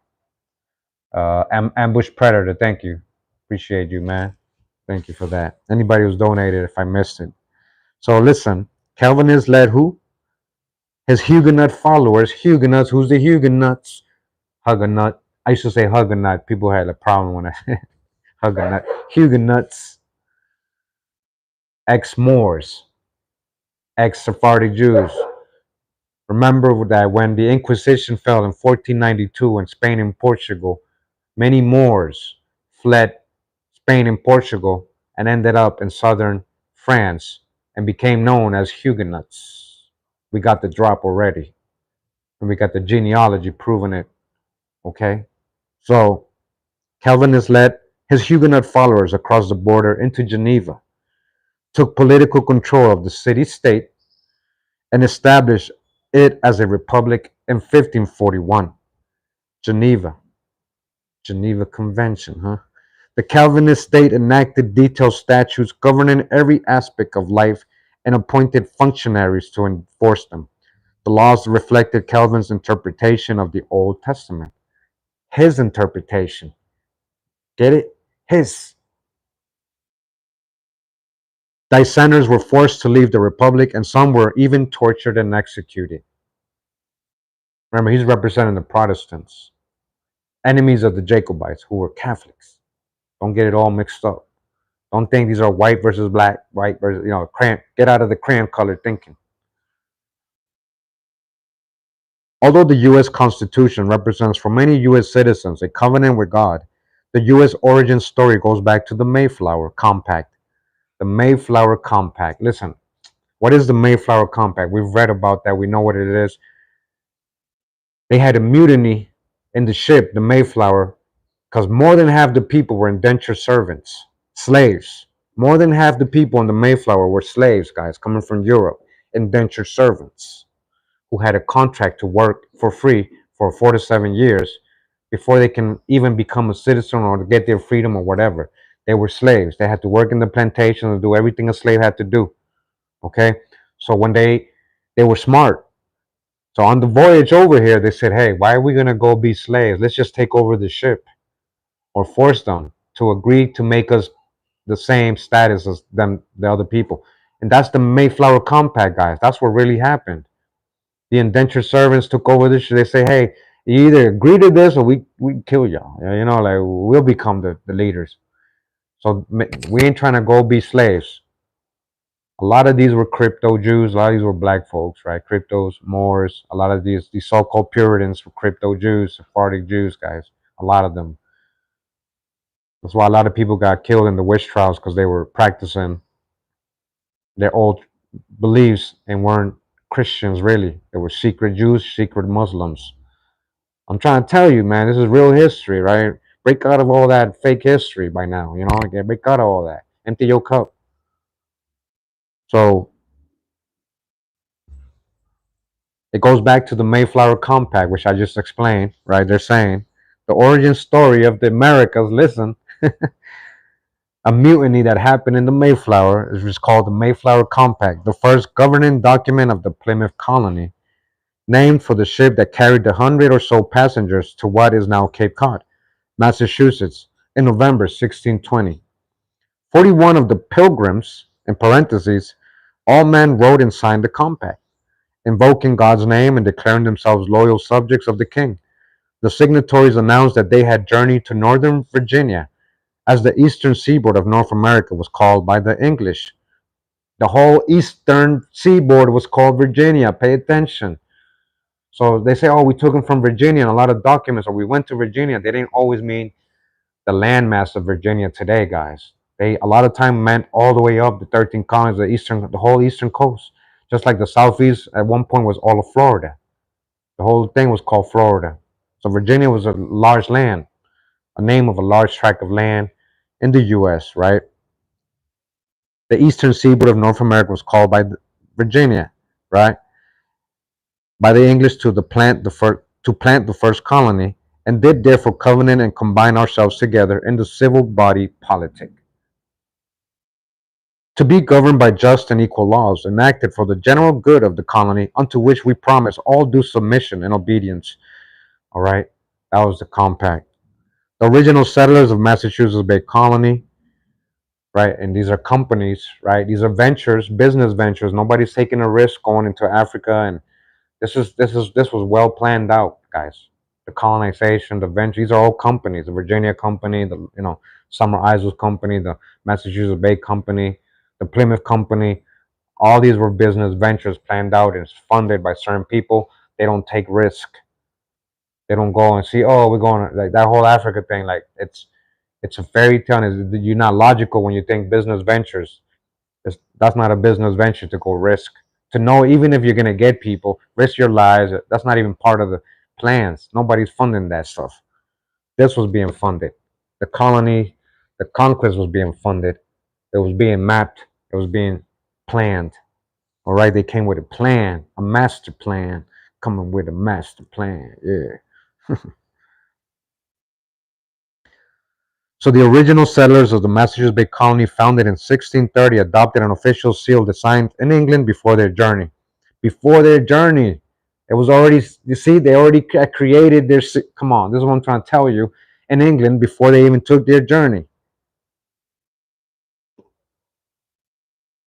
up. Ambush Predator, thank you. Appreciate you, man. Thank you for that. Anybody who's donated, if I missed it. So listen, Calvinists led who? His Huguenot followers. Huguenots. Who's the Huguenots? Huguenot. I used to say Huguenot. People had a problem when I said Huguenot. Huguenots. Ex-Moors. Ex-Sephardic Jews. Remember that when the Inquisition fell in 1492 in Spain and Portugal, many Moors fled Spain and Portugal and ended up in southern France and became known as Huguenots. We got the drop already, and we got the genealogy proving it. Okay? So, Calvinists led his Huguenot followers across the border into Geneva, took political control of the city state, and established it as a republic in 1541. Geneva. Geneva Convention, huh? The Calvinist state enacted detailed statutes governing every aspect of life and appointed functionaries to enforce them. The laws reflected Calvin's interpretation of the Old Testament. His interpretation. Get it? His. Dissenters were forced to leave the Republic, and some were even tortured and executed. Remember, he's representing the Protestants, enemies of the Jacobites, who were Catholics. Don't get it all mixed up. Don't think these are white versus black, white versus, crayon. Get out of the crayon color thinking. Although the U.S. Constitution represents for many U.S. citizens a covenant with God, the U.S. origin story goes back to the Mayflower Compact. The Mayflower Compact. Listen, what is the Mayflower Compact? We've read about that. We know what it is. They had a mutiny in the ship, the Mayflower, because more than half the people were indentured servants, slaves. More than half the people on the Mayflower were slaves, guys, coming from Europe, indentured servants who had a contract to work for free for 4 to 7 years before they can even become a citizen or to get their freedom or whatever. They were slaves. They had to work in the plantation and do everything a slave had to do. Okay? So when they were smart. So on the voyage over here, they said, hey, why are we gonna go be slaves? Let's just take over the ship or force them to agree to make us the same status as them, the other people. And that's the Mayflower Compact, guys. That's what really happened. The indentured servants took over this. They say, hey, you either agree to this or we kill y'all. Like we'll become the leaders. So we ain't trying to go be slaves. A lot of these were crypto Jews. A lot of these were black folks, right? Cryptos, Moors. A lot of these so-called Puritans were crypto Jews, Sephardic Jews, guys. A lot of them. That's why a lot of people got killed in the witch trials because they were practicing their old beliefs and weren't Christians really. They were secret Jews, secret Muslims. I'm trying to tell you, man, this is real history, right? Break out of all that fake history by now, break out of all that. Empty your cup. So it goes back to the Mayflower Compact, which I just explained, right? They're saying the origin story of the Americas. Listen, a mutiny that happened in the Mayflower is called the Mayflower Compact, the first governing document of the Plymouth colony, named for the ship that carried the 100 or so passengers to what is now Cape Cod, Massachusetts, in November 1620. 41 of the pilgrims, in parentheses, all men wrote and signed the compact, invoking God's name and declaring themselves loyal subjects of the king. The signatories announced that they had journeyed to Northern Virginia, as the eastern seaboard of North America was called by the English. The whole eastern seaboard was called Virginia. Pay attention. So they say, oh, we took them from Virginia, and a lot of documents, or we went to Virginia. They didn't always mean the landmass of Virginia today, guys. They a lot of time meant all the way up the 13 colonies, the whole eastern coast. Just like the southeast at one point was all of Florida. The whole thing was called Florida. So Virginia was a large land, a name of a large tract of land in the U.S., right? The eastern seaboard of North America was called by Virginia, right? By the English to plant the first colony, and did therefore covenant and combine ourselves together in the civil body politic, to be governed by just and equal laws, enacted for the general good of the colony, unto which we promise all due submission and obedience. All right, that was the compact. The original settlers of Massachusetts Bay Colony, right, and these are companies, right? These are ventures, business ventures. Nobody's taking a risk going into Africa, and this was well planned out, guys. The colonization, the venture, these are all companies. The Virginia Company, the Summer Isles Company, the Massachusetts Bay Company, the Plymouth Company. All these were business ventures planned out and funded by certain people. They don't take risk. They don't go and see, oh, we're going like that whole Africa thing. Like it's a fairy tale. You're not logical when you think business ventures. That's not a business venture to go risk. To know even if you're gonna get people, risk your lives. That's not even part of the plans. Nobody's funding that stuff. This was being funded. The colony, the conquest was being funded. It was being mapped. It was being planned. All right, they came with a plan, a master plan. Coming with a master plan. Yeah. So the original settlers of the Massachusetts Bay Colony, founded in 1630, adopted an official seal designed in England before their journey. Before their journey, it was already, you see, they already created their, come on, this is what I'm trying to tell you, in England before they even took their journey.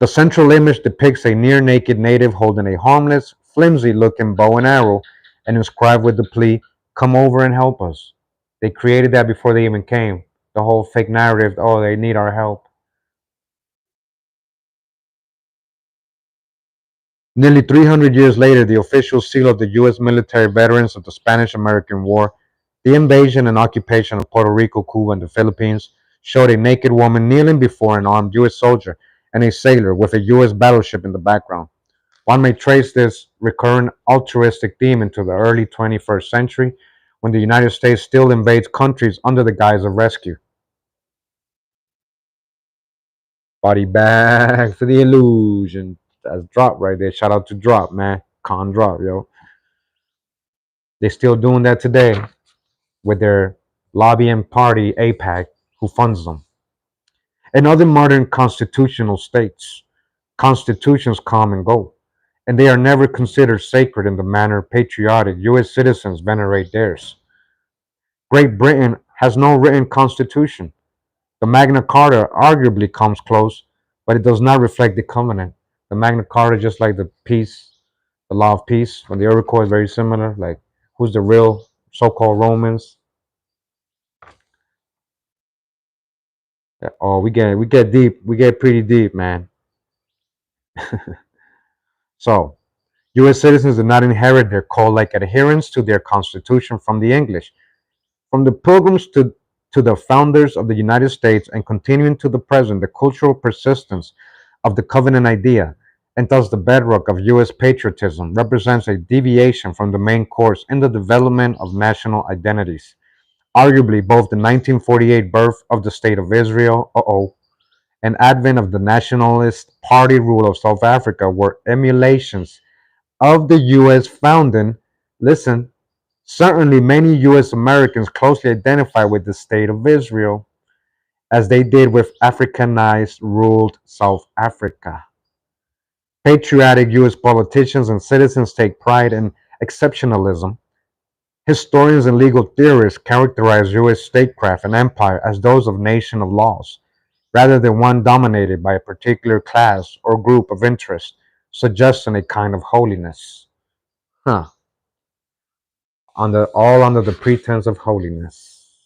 The central image depicts a near naked native holding a harmless, flimsy looking bow and arrow and inscribed with the plea, come over and help us. They created that before they even came. The whole fake narrative, oh, they need our help. Nearly 300 years later, the official seal of the U.S. military veterans of the Spanish-American War, the invasion and occupation of Puerto Rico, Cuba, and the Philippines, showed a naked woman kneeling before an armed U.S. soldier and a sailor with a U.S. battleship in the background. One may trace this recurrent altruistic theme into the early 21st century, when the United States still invades countries under the guise of rescue. Body back for the illusion. That's Drop right there. Shout out to Drop, man. Con Drop, yo. They still doing that today with their lobbying party, APAC, who funds them. In other modern constitutional states, constitutions come and go, and they are never considered sacred in the manner patriotic U.S. citizens venerate theirs. Great Britain has no written constitution. The Magna Carta arguably comes close, but it does not reflect the covenant. The Magna Carta, just like the peace, the law of peace, when the Iroquois is very similar. Like, who's the real so-called Romans? Oh, we get deep. We get pretty deep, man. So, U.S. citizens did not inherit their code-like adherence to their constitution from the English. From the Pilgrims to the founders of the United States, and continuing to the present, the cultural persistence of the covenant idea, and thus the bedrock of U.S. patriotism, represents a deviation from the main course in the development of national identities. Arguably, both the 1948 birth of the State of Israel, and advent of the Nationalist Party rule of South Africa were emulations of the U.S. founding, listen, Certainly, many US Americans closely identify with the state of Israel, as they did with Africanized ruled South Africa. Patriotic US politicians and citizens take pride in exceptionalism. Historians and legal theorists characterize US statecraft and empire as those of nation of laws, rather than one dominated by a particular class or group of interest, suggesting a kind of holiness. Huh. All under the pretense of holiness.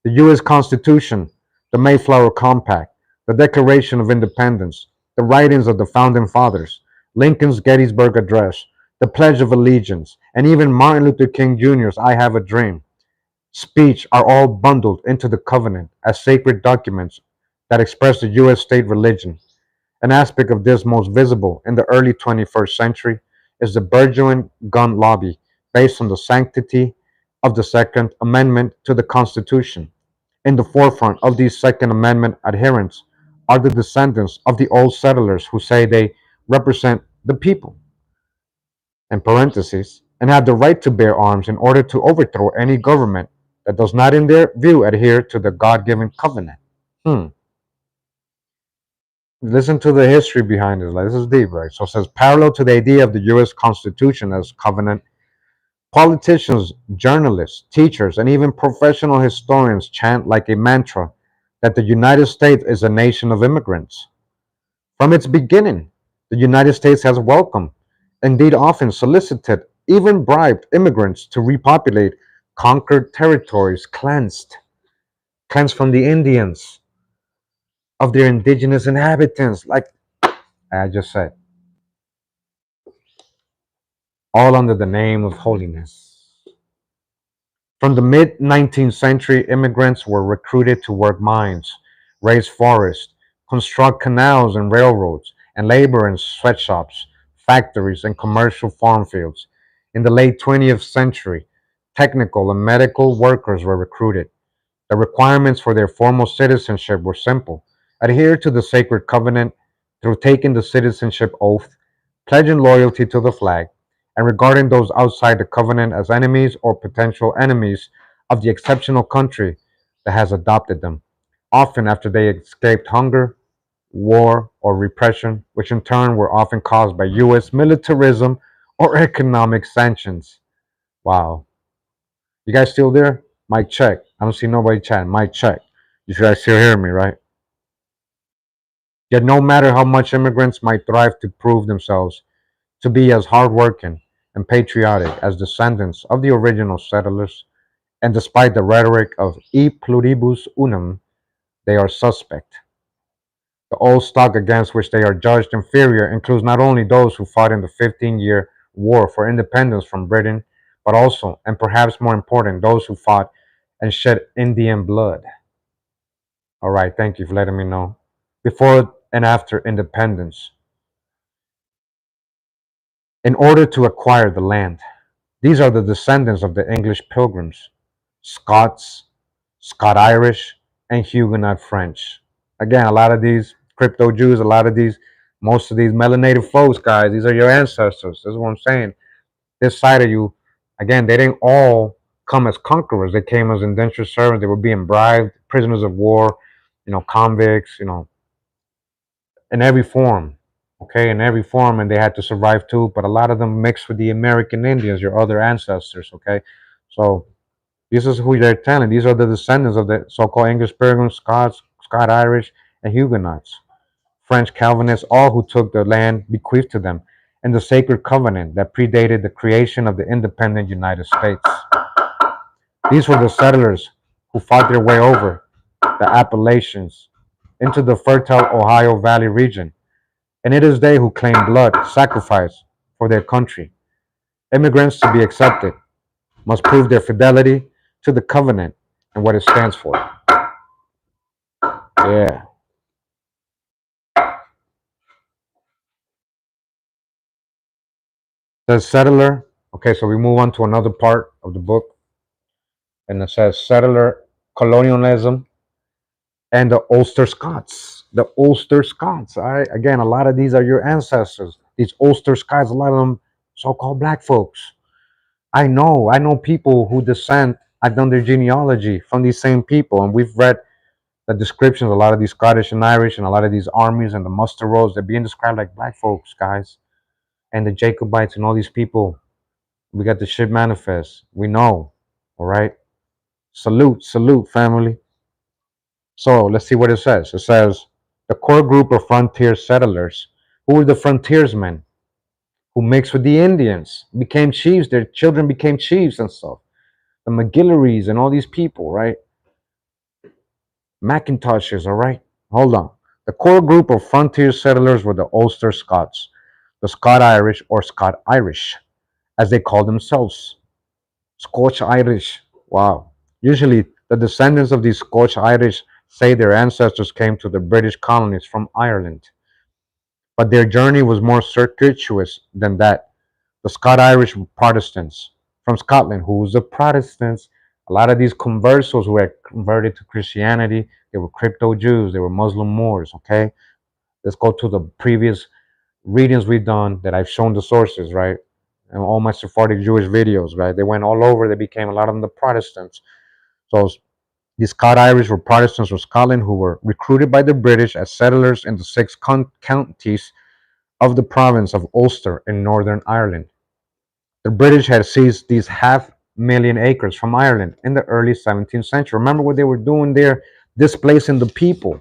The US Constitution, the Mayflower Compact, the Declaration of Independence, the writings of the Founding Fathers, Lincoln's Gettysburg Address, the Pledge of Allegiance, and even Martin Luther King Jr.'s I Have a Dream speech are all bundled into the covenant as sacred documents that express the US state religion. An aspect of this most visible in the early 21st century is the burgeoning gun lobby based on the sanctity of the Second Amendment to the Constitution. In the forefront of these Second Amendment adherents are the descendants of the old settlers who say they represent the people, in parentheses, and have the right to bear arms in order to overthrow any government that does not, in their view, adhere to the God given covenant. Hmm. Listen to the history behind this. Like, this is deep, right? So it says, parallel to the idea of the US Constitution as covenant, politicians, journalists, teachers, and even professional historians chant like a mantra that the United States is a nation of immigrants. From its beginning, the United States has welcomed, indeed often solicited, even bribed immigrants to repopulate conquered territories cleansed from the Indians, of their indigenous inhabitants, like I just said, all under the name of holiness. From the mid 19th century, immigrants were recruited to work mines, raise forests, construct canals and railroads, and labor in sweatshops, factories, and commercial farm fields. In the late 20th century, technical and medical workers were recruited. The requirements for their formal citizenship were simple: adhere to the sacred covenant through taking the citizenship oath, pledging loyalty to the flag, and regarding those outside the covenant as enemies or potential enemies of the exceptional country that has adopted them, often after they escaped hunger, war, or repression, which in turn were often caused by US militarism or economic sanctions. Wow. You guys still there? Mic check. I don't see nobody chatting. Mic check. You guys still hear me, right? Yet no matter how much immigrants might thrive to prove themselves to be as hardworking and patriotic as descendants of the original settlers, and despite the rhetoric of e pluribus unum, they are suspect. The old stock against which they are judged inferior includes not only those who fought in the 15-year war for independence from Britain, but also, and perhaps more important, those who fought and shed Indian blood. All right, thank you for letting me know. Before and after independence, in order to acquire the land, these are the descendants of the English pilgrims, Scots, Scot-Irish, and Huguenot French. Again, a lot of these crypto Jews, most of these melanated folks, guys, these are your ancestors. This is what I'm saying. This side of you, again, they didn't all come as conquerors. They came as indentured servants. They were being bribed, prisoners of war, convicts, in every form. Okay, in every form, and they had to survive too. But a lot of them mixed with the American Indians, your other ancestors. Okay, so this is who they're telling. These are the descendants of the so-called English Pilgrims, Scots, Scot-Irish, and Huguenots, French Calvinists, all who took the land bequeathed to them in the sacred covenant that predated the creation of the independent United States. These were the settlers who fought their way over the Appalachians into the fertile Ohio Valley region, and it is they who claim blood sacrifice for their country. Immigrants, to be accepted, must prove their fidelity to the covenant and what it stands for. Yeah. The settler. Okay, so we move on to another part of the book, and it says settler colonialism and the Ulster Scots. The Ulster Scots. All right. Again, a lot of these are your ancestors. These Ulster Scots, a lot of them so-called black folks. I know people who descend. I've done their genealogy from these same people, and we've read the descriptions. A lot of these Scottish and Irish, and a lot of these armies and the muster rolls, they're being described like black folks, guys, and the Jacobites and all these people. We got the shit manifest. We know. All right. Salute, salute, family. So let's see what it says. It says the core group of frontier settlers, who were the frontiersmen, who mixed with the Indians, became chiefs. Their children became chiefs and stuff. The McGilleries and all these people, right? Macintoshes, all right? Hold on. The core group of frontier settlers were the Ulster Scots, the Scot Irish or Scot Irish, as they called themselves. Scotch Irish. Wow. Usually, the descendants of these Scotch Irish say their ancestors came to the British colonies from Ireland. But their journey was more circuitous than that. The Scot Irish were Protestants from Scotland. Who was the Protestants? A lot of these conversos who had converted to Christianity, they were crypto Jews, they were Muslim Moors. Okay, let's go to the previous readings we've done that I've shown the sources, right? And all my Sephardic Jewish videos, right? They went all over. They became a lot of them the Protestants. So the Scot Irish were Protestants from Scotland who were recruited by the British as settlers in the six counties of the province of Ulster in Northern Ireland. The British had seized these 500,000 acres from Ireland in the early 17th century. Remember what they were doing there? Displacing the people.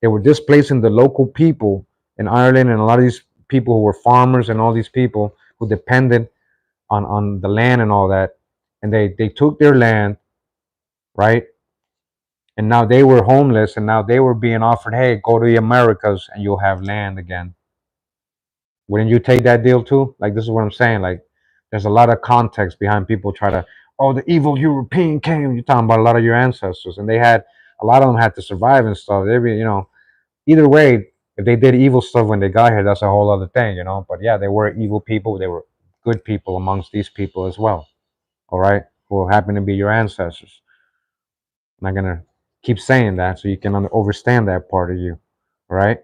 They were displacing the local people in Ireland, and a lot of these people who were farmers and all these people who depended on the land and all that. And they took their land, right? And now they were homeless, and now they were being offered, hey, go to the Americas and you'll have land again. Wouldn't you take that deal too? Like, this is what I'm saying. Like, there's a lot of context behind people try to, oh, the evil European came. You're talking about a lot of your ancestors, and they had a lot of them had to survive and stuff. They, either way, if they did evil stuff when they got here, that's a whole other thing. But yeah, they were evil people. They were good people amongst these people as well. All right, who happen to be your ancestors. I'm not gonna keep saying that so you can understand that part of you. All right.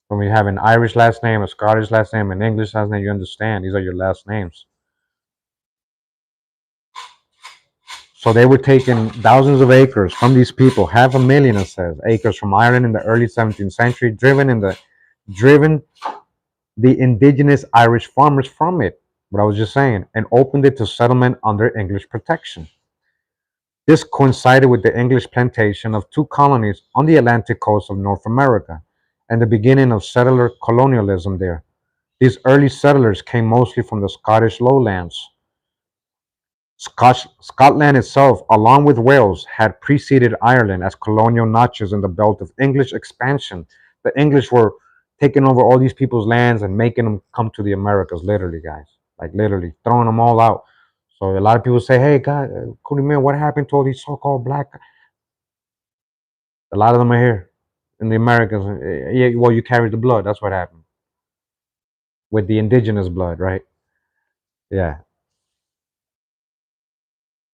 When you have an Irish last name, a Scottish last name, an English last name, you understand these are your last names. So they were taking thousands of acres from these people, 500,000, it says, acres from Ireland in the early 17th century, driven the indigenous Irish farmers from it, what I was just saying, and opened it to settlement under English protection. This coincided with the English plantation of two colonies on the Atlantic coast of North America and the beginning of settler colonialism there. These early settlers came mostly from the Scottish lowlands. Scotland itself, along with Wales, had preceded Ireland as colonial notches in the belt of English expansion. The English were taking over all these people's lands and making them come to the Americas, literally, guys. Like, literally, throwing them all out. So a lot of people say, hey, God, Kurimeo, what happened to all these so-called black? A lot of them are here in the Americas. Yeah, well, you carry the blood. That's what happened with the indigenous blood, right? Yeah.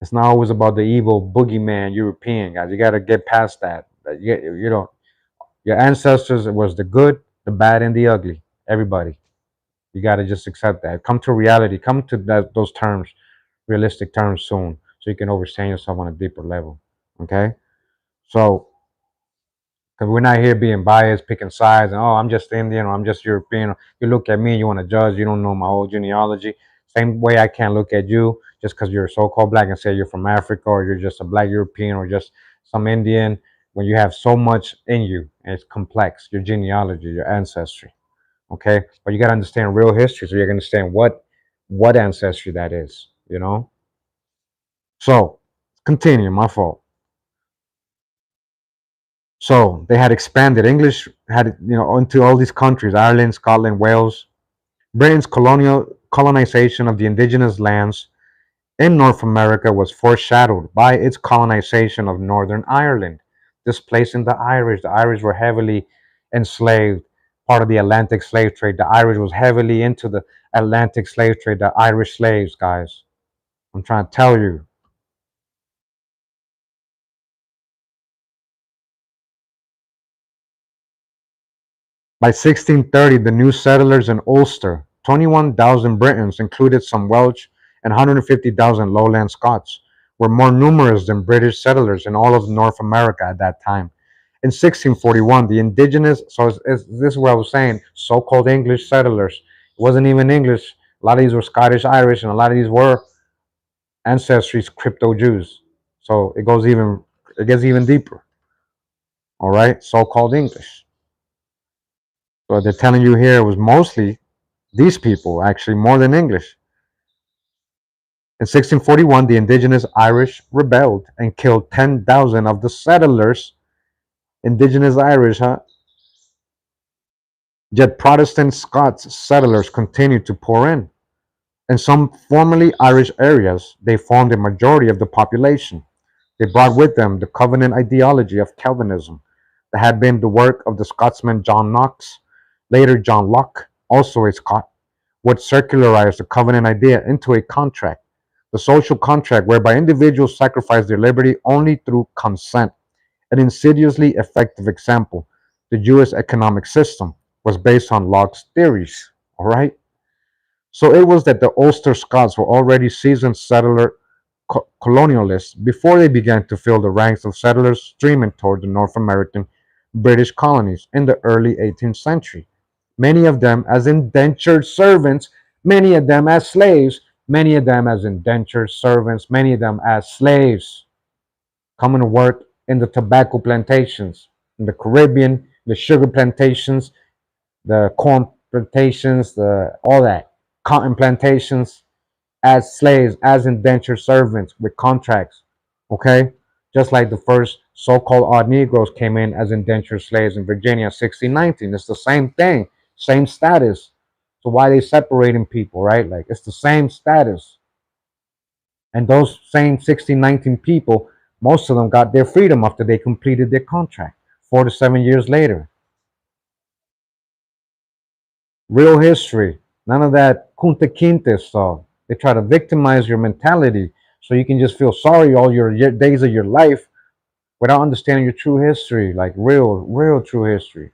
It's not always about the evil boogeyman European, guys. You got to get past that. You don't. Your ancestors was the good, the bad, and the ugly. Everybody. You got to just accept that. Come to reality. Come to those terms, realistic terms soon, so you can understand yourself on a deeper level. Okay. So, because we're not here being biased, picking sides, and oh, I'm just Indian or I'm just European. You look at me and you want to judge. You don't know my whole genealogy. Same way I can't look at you just because you're so-called black and say you're from Africa or you're just a black European or just some Indian when you have so much in you and it's complex, your genealogy, your ancestry. Okay, but you got to understand real history so you can understand what ancestry that is. So continue. My fault. So they had expanded. English had, into all these countries: Ireland, Scotland, Wales. Britain's colonization of the indigenous lands in North America was foreshadowed by its colonization of Northern Ireland, displacing the Irish. The Irish were heavily enslaved, part of the Atlantic slave trade. The Irish was heavily into the Atlantic slave trade, the Irish slaves, guys. I'm trying to tell you. By 1630, the new settlers in Ulster, 21,000 Britons, included some Welsh and 150,000 lowland Scots were more numerous than British settlers in all of North America at that time. In 1641, the indigenous, so this is what I was saying, so-called English settlers, it wasn't even English. A lot of these were Scottish, Irish, and a lot of these were ancestries crypto Jews. So it gets even deeper. All right, so-called English. So they're telling you here it was mostly these people, actually more than English. In 1641, the indigenous Irish rebelled and killed 10,000 of the settlers. Indigenous Irish, huh? Yet Protestant Scots settlers continued to pour in. In some formerly Irish areas, they formed a majority of the population. They brought with them the Covenant ideology of Calvinism that had been the work of the Scotsman John Knox, later John Locke, also a Scot, which circularized the Covenant idea into a contract, the social contract whereby individuals sacrifice their liberty only through consent. An insidiously effective example, the Jewish economic system, was based on Locke's theories. All right? So it was that the Ulster Scots were already seasoned settler colonialists before they began to fill the ranks of settlers streaming toward the North American British colonies in the early 18th century. Many of them as indentured servants, many of them as slaves, many of them as indentured servants, many of them as slaves, coming to work in the tobacco plantations, in the Caribbean, the sugar plantations, the corn plantations, the all that, cotton plantations, as slaves, as indentured servants with contracts. Okay, just like the first so-called odd Negroes came in as indentured slaves in Virginia, 1619. It's the same thing, same status. So why are they separating people, right? Like it's the same status. And those same 1619 people, most of them got their freedom after they completed their contract 4 to 7 years later. Real history. None of that Kunta Kinte stuff. They try to victimize your mentality so you can just feel sorry all your days of your life without understanding your true history, like real true history.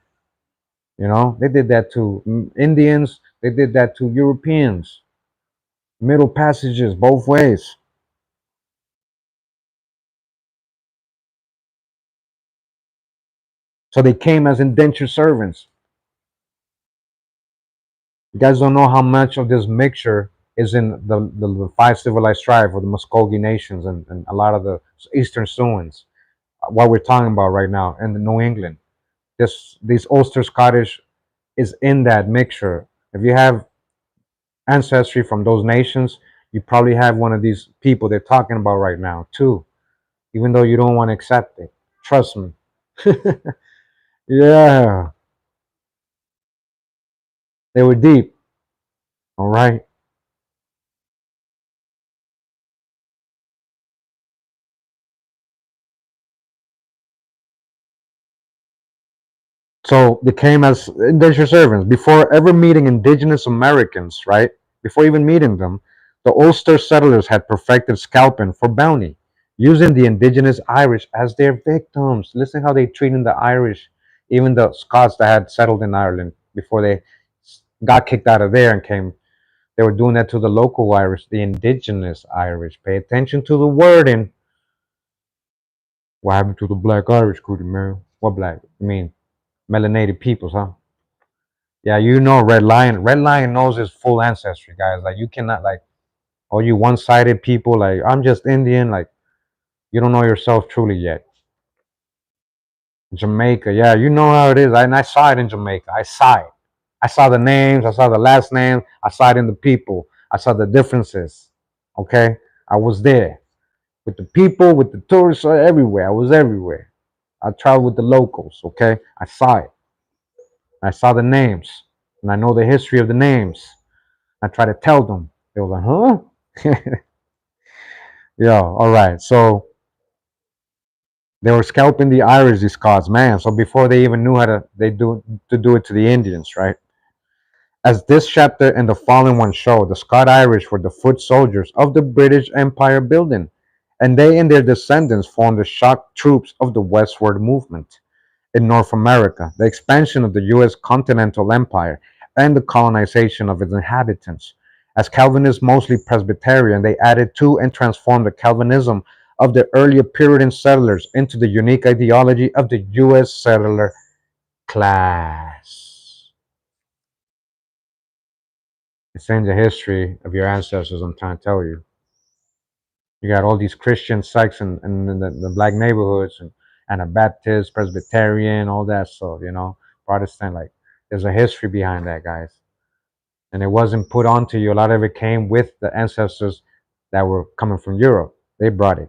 You know, they did that to Indians, they did that to Europeans. Middle passages, both ways. So they came as indentured servants. You guys don't know how much of this mixture is in the five civilized tribes or the Muskogee nations and a lot of the Eastern Siouans. What we're talking about right now in the New England. These Ulster Scottish is in that mixture. If you have ancestry from those nations, you probably have one of these people they're talking about right now too, even though you don't want to accept it. Trust me. Yeah, they were deep. All right. So they came as indentured servants before ever meeting indigenous Americans, right? Before even meeting them, the Ulster settlers had perfected scalping for bounty, using the indigenous Irish as their victims. Listen how they treated the Irish, even the Scots that had settled in Ireland before they got kicked out of there and came. They were doing that to the local Irish, the indigenous Irish. Pay attention to the wording. What happened to the black Irish, Kurimeo? What black? I mean, melanated peoples, huh? Yeah, you know Red Lion. Red Lion knows his full ancestry, guys. Like you cannot like all you one-sided people. Like I'm just Indian. Like you don't know yourself truly yet. Jamaica, yeah, you know how it is. And I saw it in Jamaica. I saw it. I saw the names. I saw the last name. I saw it in the people. I saw the differences. Okay, I was there with the people, with the tourists, everywhere. I was everywhere. I traveled with the locals. Okay, I saw it. I saw the names, and I know the history of the names. I try to tell them. They were like, huh? Yeah, all right. So they were scalping the Irish, these Scots, man. So before they even knew how to do it to the Indians, right? As this chapter and the following one show, the Scot Irish were the foot soldiers of the British Empire building, and they and their descendants formed the shock troops of the westward movement in North America, the expansion of the U.S. continental empire, and the colonization of its inhabitants. As Calvinists, mostly Presbyterian, they added to and transformed the Calvinism of the earlier Puritan settlers into the unique ideology of the U.S. settler class. It's in the history of your ancestors, I'm trying to tell you. You got all these Christian sects in the black neighborhoods and Anabaptist, Presbyterian, all that stuff, Protestant. Like, there's a history behind that, guys. And it wasn't put onto you. A lot of it came with the ancestors that were coming from Europe. They brought it.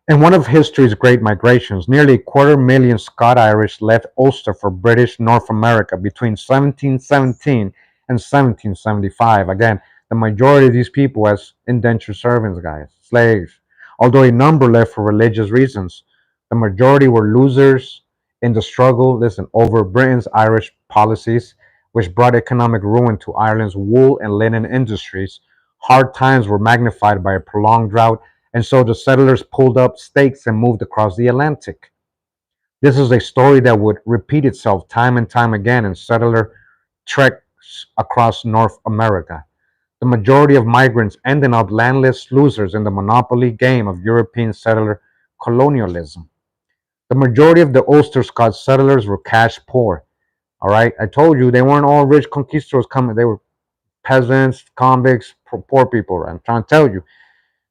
In one of history's great migrations, nearly a quarter million Scot-Irish left Ulster for British North America between 1717 and 1775. Again, the majority of these people as indentured servants, guys, slaves. Although a number left for religious reasons, the majority were losers in the struggle, listen, over Britain's Irish policies, which brought economic ruin to Ireland's wool and linen industries. Hard times were magnified by a prolonged drought, and so the settlers pulled up stakes and moved across the Atlantic. This is a story that would repeat itself time and time again in settler treks across North America. The majority of migrants ended up landless losers in the monopoly game of European settler colonialism. The majority of the Ulster Scots settlers were cash poor. All right, I told you they weren't all rich conquistadors coming. They were peasants, convicts, poor people. I'm trying to tell you.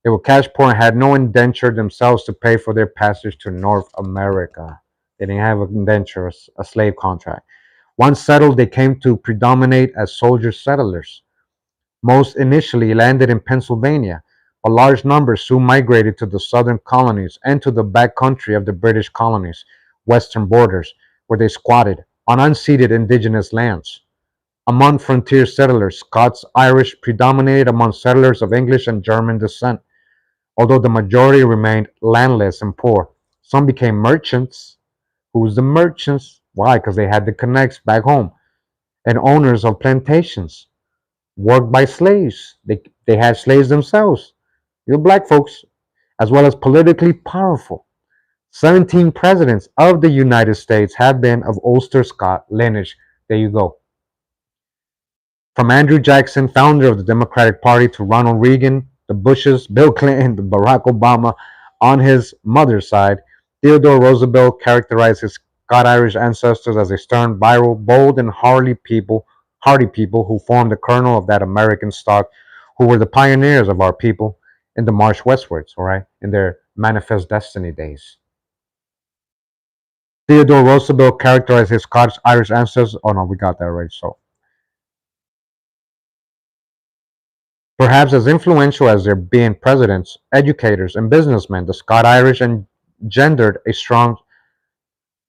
They were cash poor and had no indenture themselves to pay for their passage to North America. They didn't have an indenture, a slave contract. Once settled, they came to predominate as soldier settlers. Most initially landed in Pennsylvania, but large numbers soon migrated to the southern colonies and to the back country of the British colonies, western borders, where they squatted on unceded indigenous lands. Among frontier settlers, Scots Irish predominated among settlers of English and German descent. Although the majority remained landless and poor, some became merchants. Who's the merchants? Why? Because they had the connects back home. And owners of plantations, worked by slaves. They had slaves themselves. You black folks, as well as politically powerful. 17 presidents of the United States have been of Ulster Scot lineage. There you go. From Andrew Jackson, founder of the Democratic Party, to Ronald Reagan, the Bushes, Bill Clinton, the Barack Obama, on his mother's side, Theodore Roosevelt characterized his Scot-Irish ancestors as a stern, virile, bold, and hardy people who formed the kernel of that American stock, who were the pioneers of our people in the march westwards, all right, in their manifest destiny days. Theodore Roosevelt characterized his Scottish-Irish ancestors. Oh no, we got that right. So perhaps as influential as their being presidents, educators, and businessmen, the Scot-Irish engendered a strong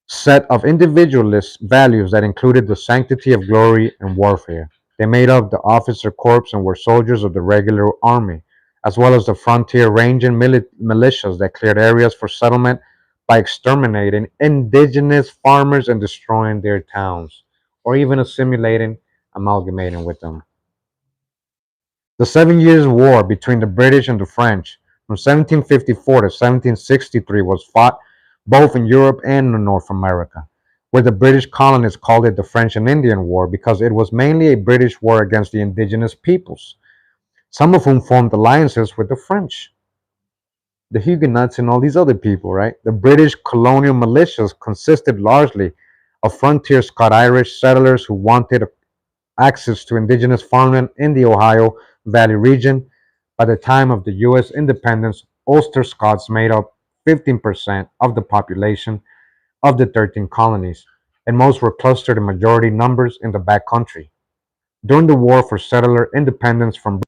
set of individualist values that included the sanctity of glory and warfare. They made up the officer corps and were soldiers of the regular army, as well as the frontier range and militias that cleared areas for settlement by exterminating indigenous farmers and destroying their towns, or even assimilating, amalgamating with them. The Seven Years' War between the British and the French from 1754 to 1763 was fought both in Europe and in North America, where the British colonists called it the French and Indian War because it was mainly a British war against the indigenous peoples, some of whom formed alliances with the French, the Huguenots, and all these other people, right? The British colonial militias consisted largely of frontier Scot-Irish settlers who wanted access to indigenous farmland in the Ohio Valley region. By the time of the U.S. independence, Ulster Scots made up 15% of the population of the 13 colonies, and most were clustered in majority numbers in the back country. During the war for settler independence from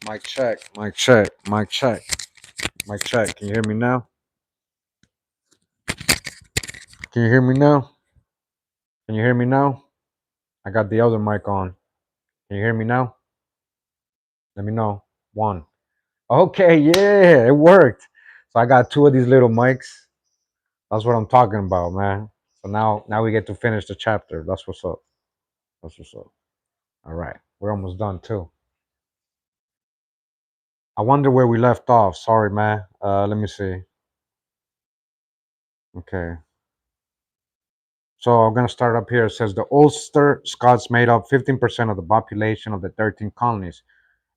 Mic check, mic check, mic check, mic check. Can you hear me now? Can you hear me now? Can you hear me now? I got the other mic on. Can you hear me now? Let me know. One. Okay, yeah, it worked. So I got two of these little mics. That's what I'm talking about, man. So now we get to finish the chapter. That's what's up. That's what's up. All right. We're almost done too. I wonder where we left off. Sorry, man. Let me see. Okay. So I'm gonna start up here. It says the Ulster Scots made up 15% of the population of the 13 colonies,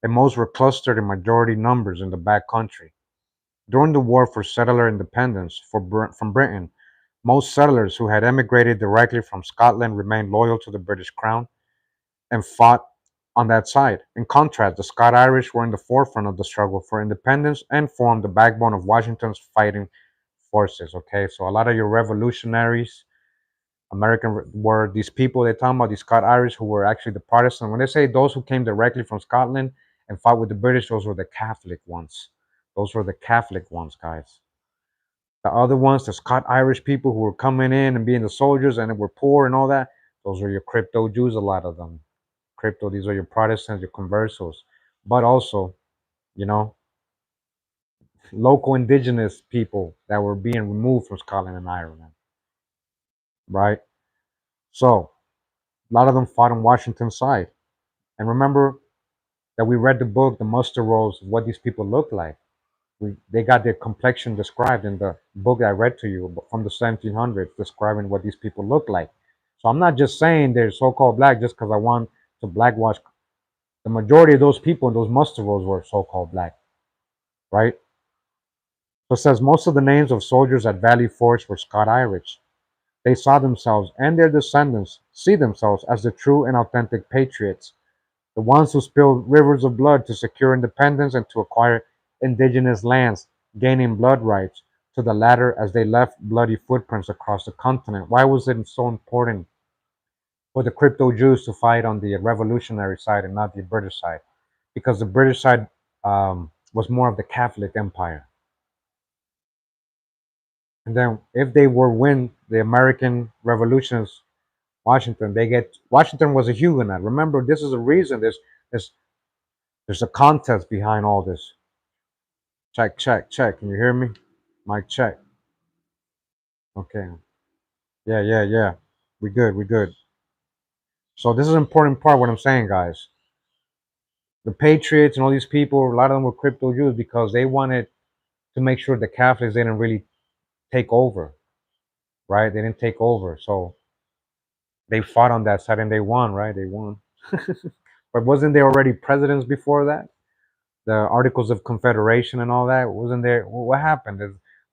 and most were clustered in majority numbers in the back country. During the war for settler independence from Britain, most settlers who had emigrated directly from Scotland remained loyal to the British Crown and fought on that side. In contrast, the Scot-Irish were in the forefront of the struggle for independence and formed the backbone of Washington's fighting forces. Okay, so a lot of your revolutionaries, American, were these people they're talking about, these Scot-Irish who were actually the Protestant. When they say those who came directly from Scotland and fought with the British, those were the Catholic ones. Those were the Catholic ones, guys. The other ones, the Scot Irish people who were coming in and being the soldiers and were poor and all that, those were your crypto Jews, a lot of them. Crypto, these are your Protestants, your conversos. But also, you know, local indigenous people that were being removed from Scotland and Ireland, right? So, a lot of them fought on Washington's side. And remember that we read the book, The Muster Rolls, of what these people look like. They got their complexion described in the book I read to you from the 1700s, describing what these people look like. So I'm not just saying they're so-called black just because I want to blackwash. The majority of those people in those muster rolls were so-called black, right? So it says most of the names of soldiers at Valley Forge were Scot-Irish. They saw themselves and their descendants see themselves as the true and authentic patriots, the ones who spilled rivers of blood to secure independence and to acquire indigenous lands, gaining blood rights to the latter as they left bloody footprints across the continent. Why was it so important for the crypto Jews to fight on the revolutionary side and not the British side? Because the British side was more of the Catholic Empire. And then if they were win the American revolutions, Washington was a Huguenot. Remember, this is a reason. There's there's a contest behind all this. Check, check, check. Can you hear me? Mic check. Okay. Yeah, yeah, yeah. We good, we good. So this is an important part what I'm saying, guys. The Patriots and all these people, a lot of them were crypto Jews because they wanted to make sure the Catholics didn't really take over, right? They didn't take over. So they fought on that side and they won, right? They won. But wasn't there already presidents before that? The Articles of Confederation and all that? Wasn't there? What happened?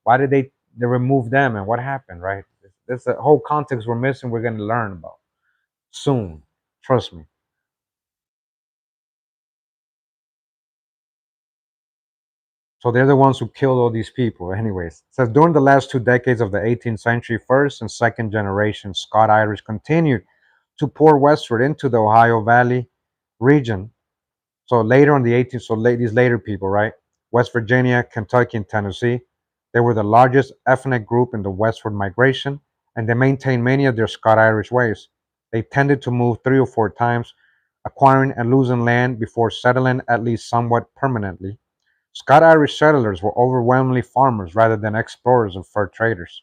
Why did they remove them and what happened, right? That's the whole context we're missing. We're going to learn about soon. Trust me. So they're the ones who killed all these people. Anyways, it says during the last 2 decades of the 18th century, first and second generation Scot Irish continued to pour westward into the Ohio Valley region. So later on the 18th, so these later people, right? West Virginia, Kentucky, and Tennessee, they were the largest ethnic group in the westward migration, and they maintained many of their Scot Irish ways. They tended to move 3 or 4 times, acquiring and losing land before settling at least somewhat permanently. Scot Irish settlers were overwhelmingly farmers rather than explorers and fur traders.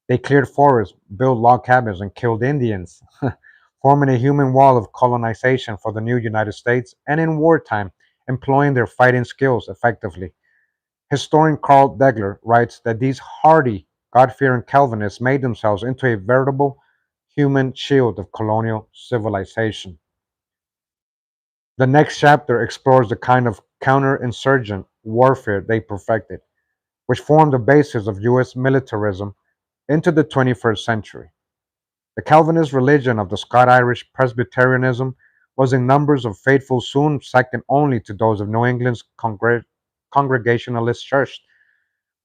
They cleared forests, built log cabins, and killed Indians, forming a human wall of colonization for the new United States, and in wartime, employing their fighting skills effectively. Historian Carl Degler writes that these hardy, God fearing Calvinists made themselves into a veritable human shield of colonial civilization. The next chapter explores the kind of counterinsurgent warfare they perfected, which formed the basis of US militarism into the 21st century. The Calvinist religion of the Scot-Irish Presbyterianism was in numbers of faithful soon second only to those of New England's Congregationalist church,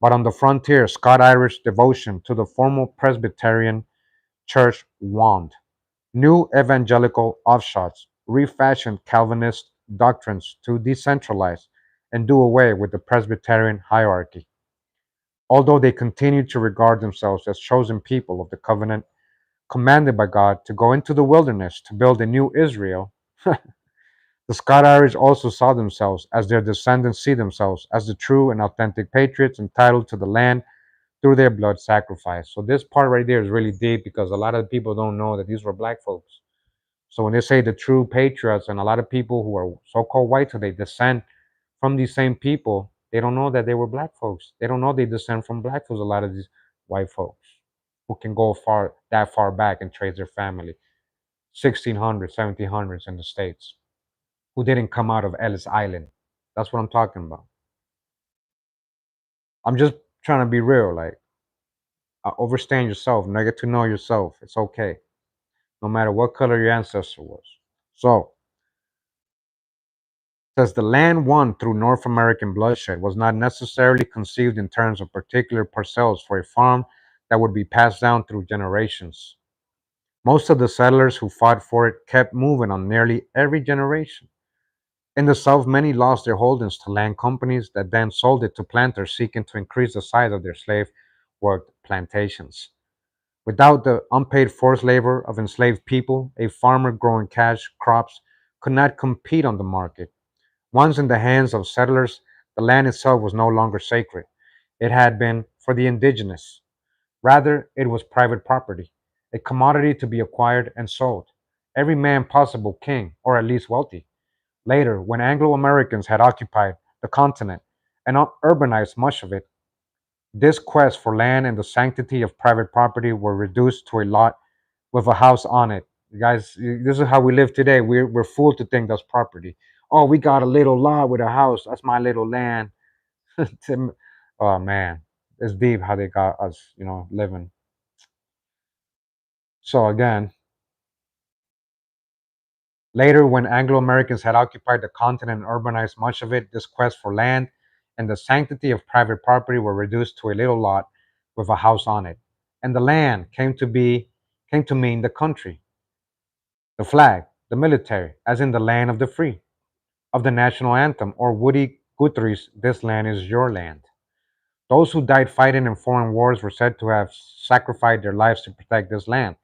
but on the frontier, Scot-Irish devotion to the formal Presbyterian church waned. New evangelical offshoots refashioned Calvinist doctrines to decentralize and do away with the Presbyterian hierarchy. Although they continued to regard themselves as chosen people of the covenant, commanded by God to go into the wilderness to build a new Israel, the Scot Irish also saw themselves, as their descendants see themselves, as the true and authentic patriots entitled to the land through their blood sacrifice. So this part right there is really deep because a lot of people don't know that these were black folks. So when they say the true patriots, and a lot of people who are so-called white today descend from these same people, they don't know that they were black folks. They don't know they descend from black folks. A lot of these white folks who can go that far back and trace their family, 1600s, 1700s in the States, who didn't come out of Ellis Island. That's what I'm talking about. I'm just trying to be real. Like, overstand yourself, and get to know yourself. It's okay, no matter what color your ancestor was. So, says the land won through North American bloodshed was not necessarily conceived in terms of particular parcels for a farm that would be passed down through generations. Most of the settlers who fought for it kept moving on nearly every generation. In the South, many lost their holdings to land companies that then sold it to planters seeking to increase the size of their slave worked plantations. Without the unpaid forced labor of enslaved people, a farmer growing cash crops could not compete on the market. Once in the hands of settlers, the land itself was no longer sacred. It had been for the indigenous. Rather, it was private property, a commodity to be acquired and sold. Every man possible king, or at least wealthy. Later, when Anglo Americans had occupied the continent and urbanized much of it, this quest for land and the sanctity of private property were reduced to a lot with a house on it. You guys, this is how we live today. We're fooled to think that's property. Oh, we got a little lot with a house. That's my little land. Oh man, it's deep how they got us, living. So again, later when Anglo-Americans had occupied the continent and urbanized much of it, this quest for land and the sanctity of private property were reduced to a little lot with a house on it. And the land came to mean the country, the flag, the military, as in the land of the free, of the national anthem, or Woody Guthrie's "This Land Is Your Land." Those who died fighting in foreign wars were said to have sacrificed their lives to protect this land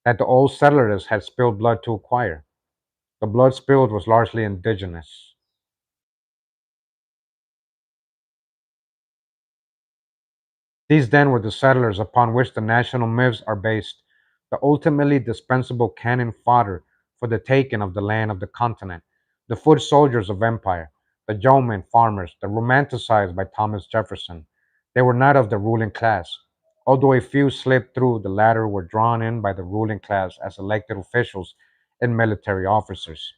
that the old settlers had spilled blood to acquire. The blood spilled was largely indigenous. These then were the settlers upon which the national myths are based, the ultimately dispensable cannon fodder for the taking of the land of the continent, the foot soldiers of empire, the yeomen farmers, the romanticized by Thomas Jefferson. They were not of the ruling class, although a few slipped through the latter were drawn in by the ruling class as elected officials and military officers,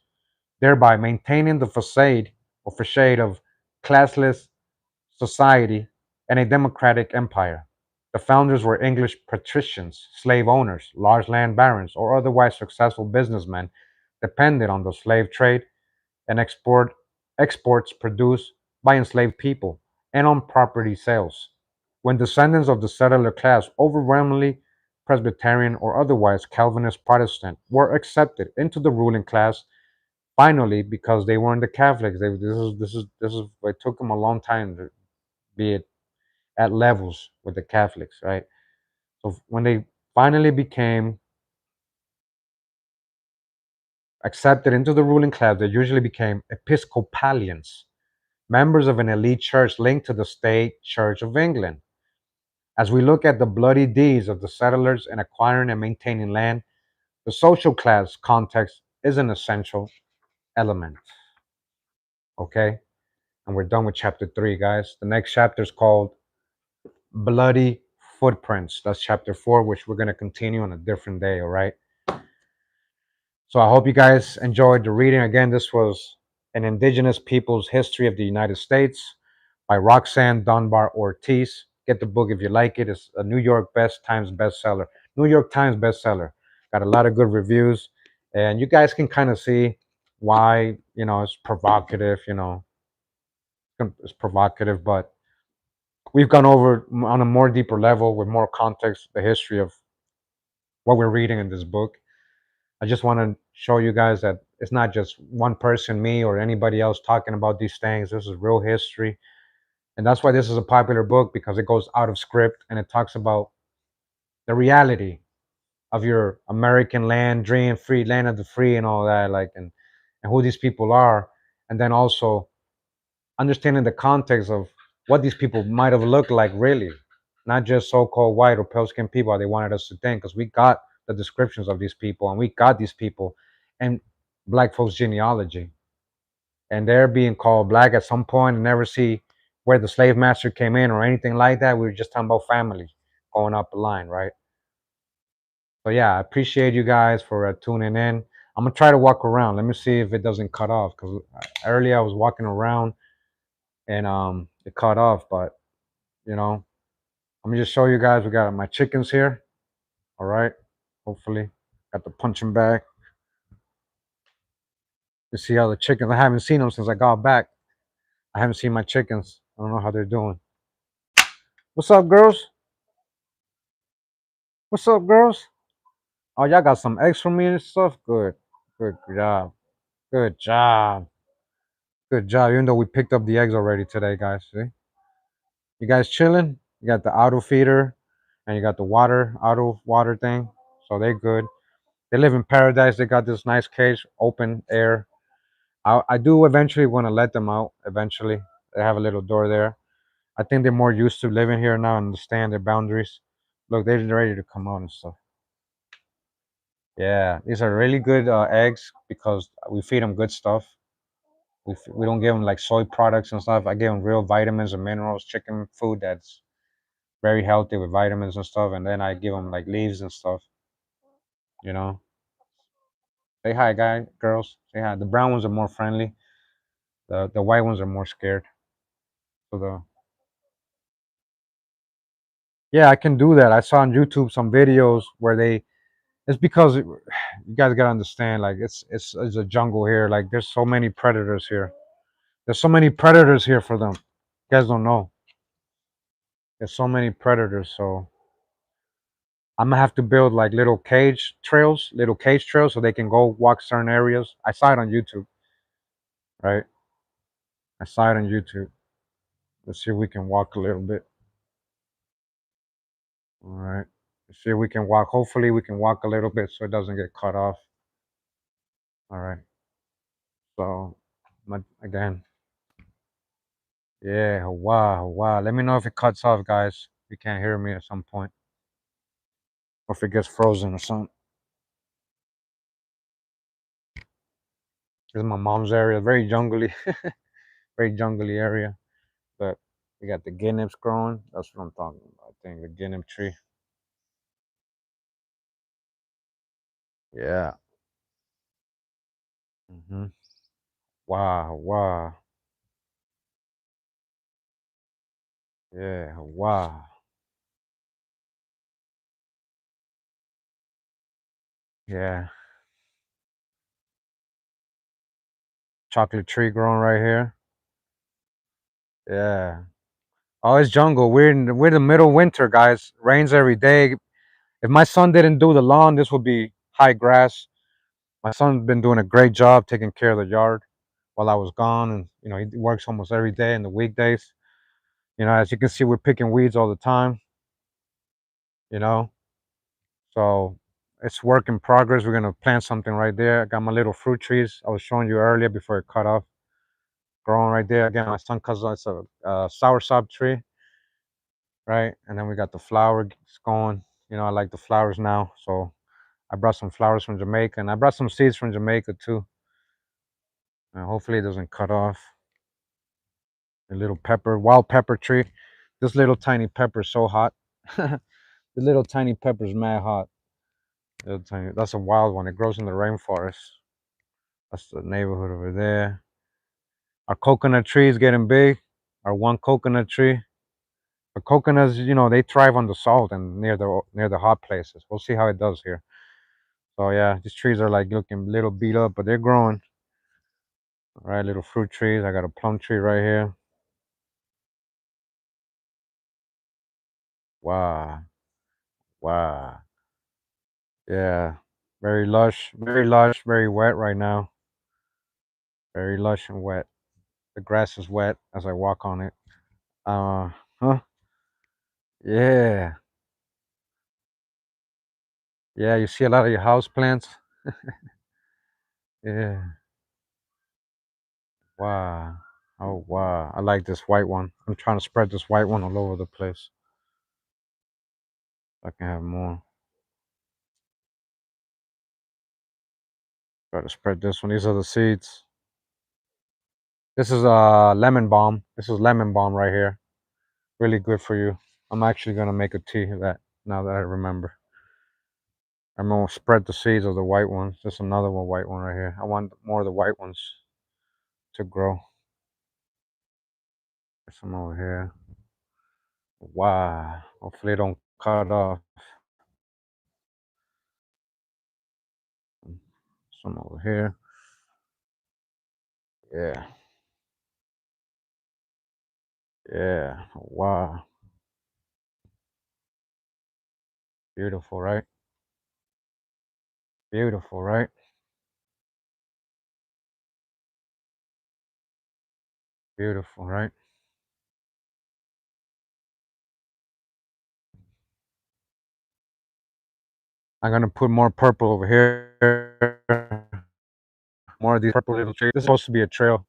thereby maintaining the facade of classless society and a democratic empire. The founders were English patricians, slave owners, large land barons, or otherwise successful businessmen dependent on the slave trade and exports produced by enslaved people and on property sales. When descendants of the settler class, overwhelmingly Presbyterian or otherwise Calvinist Protestant, were accepted into the ruling class, finally because they weren't the Catholics. This is it took them a long time to be at levels with the Catholics, right? So when they finally became accepted into the ruling class, they usually became Episcopalians, members of an elite church linked to the state Church of England. As we look at the bloody deeds of the settlers in acquiring and maintaining land, the social class context is an essential element. Okay? And we're done with chapter 3, guys. The next chapter is called Bloody Footprints. That's chapter 4, which we're going to continue on a different day, all right? So I hope you guys enjoyed the reading. Again, this was An Indigenous People's History of the United States by Roxanne Dunbar Ortiz. Get the book if you like it. It's a New York Times bestseller. New York Times bestseller. Got a lot of good reviews. And you guys can kind of see why, it's provocative, it's provocative, but we've gone over on a more deeper level with more context the history of what we're reading in this book. I just want to show you guys that It's not just one person, me or anybody else talking about these things. This is real history. And that's why this is a popular book, because it goes out of script and it talks about the reality of your American land, dream, free land of the free, and all that, like, and who these people are, and then also understanding the context of what these people might have looked like, really, not just so-called white or pale-skinned people they wanted us to think, because we got the descriptions of these people, and we got these people and black folks' genealogy, and they're being called black at some point and never see where the slave master came in or anything like that. We were just talking about family going up the line, right? So yeah, I appreciate you guys for tuning in. I'm gonna try to walk around. Let me see if it doesn't cut off, because earlier I was walking around and it cut off. But you know, let me just show you guys. We got my chickens here. All right. Hopefully, got the punching bag. You see how the chickens? I haven't seen them since I got back. I haven't seen my chickens. I don't know how they're doing. What's up, girls? What's up, girls? Oh, y'all got some eggs for me and stuff. Good. Good job. Good job. Good job. Even though we picked up the eggs already today, guys. See? You guys chilling? You got the auto feeder and you got the auto water thing. So they're good. They live in paradise. They got this nice cage, open air. I do eventually want to let them out. Eventually, they have a little door there. I think they're more used to living here now and understand their boundaries. Look, they're ready to come out and stuff. Yeah, these are really good eggs because we feed them good stuff. We don't give them like soy products and stuff. I give them real vitamins and minerals, chicken food that's very healthy with vitamins and stuff. And then I give them like leaves and stuff. You know, say hi, guys, girls. Say hi. The brown ones are more friendly. The white ones are more scared. So the yeah, I can do that. I saw on YouTube some videos where they. It's because you guys gotta understand, like it's a jungle here. Like there's so many predators here. There's so many predators here for them. You guys don't know. There's so many predators. So I'm gonna have to build like little cage trails, so they can go walk certain areas. I saw it on YouTube, right? I saw it on YouTube. Let's see if we can walk a little bit. All right. Let's see if we can walk. Hopefully, we can walk a little bit so it doesn't get cut off. All right. So, again, yeah. Wow, wow. Let me know if it cuts off, guys. You can't hear me at some point, or if it gets frozen or something. This is my mom's area. Very jungly, very jungly area. But we got the guineps growing. That's what I'm talking about. I think the guinea tree. Yeah. Wow, wow. Yeah, wow. Yeah. Chocolate tree growing right here. Yeah. Oh, it's jungle. We're in the middle of winter, guys. Rains every day. If my son didn't do the lawn, this would be high grass. My son's been doing a great job taking care of the yard while I was gone, and he works almost every day in the weekdays. As you can see, we're picking weeds all the time. You know, so it's work in progress. We're gonna plant something right there. I got my little fruit trees I was showing you earlier before it cut off, growing right there. Again, my son cuts it's a soursop tree, right? And then we got the flowers going. I like the flowers now, so I brought some flowers from Jamaica, and I brought some seeds from Jamaica too. Hopefully it doesn't cut off. A little wild pepper tree. This little tiny pepper is so hot. The little tiny pepper is mad hot. Little tiny. That's a wild one. It grows in the rainforest. That's the neighborhood over there. Our coconut tree is getting big. Our one coconut tree. The coconuts, they thrive on the salt and near the hot places. We'll see how it does here. So yeah, these trees are like looking a little beat up, but they're growing. All right, little fruit trees. I got a plum tree right here. Wow, wow. Yeah, very lush, very wet right now. Very lush and wet. The grass is wet as I walk on it. Huh? Yeah. Yeah, you see a lot of your house plants. Yeah. Wow. Oh wow. I like this white one. I'm trying to spread this white one all over the place. So I can have more. Try to spread this one. These are the seeds. This is lemon balm. This is lemon balm right here. Really good for you. I'm actually gonna make a tea of that now that I remember. I'm gonna spread the seeds of the white ones. There's another one, white one right here. I want more of the white ones to grow. There's some over here. Wow. Hopefully they don't cut off. Some over here. Yeah. Yeah. Wow. Beautiful, right? Beautiful, right? Beautiful, right? I'm gonna put more purple over here. More of these purple little trees. This is supposed to be a trail.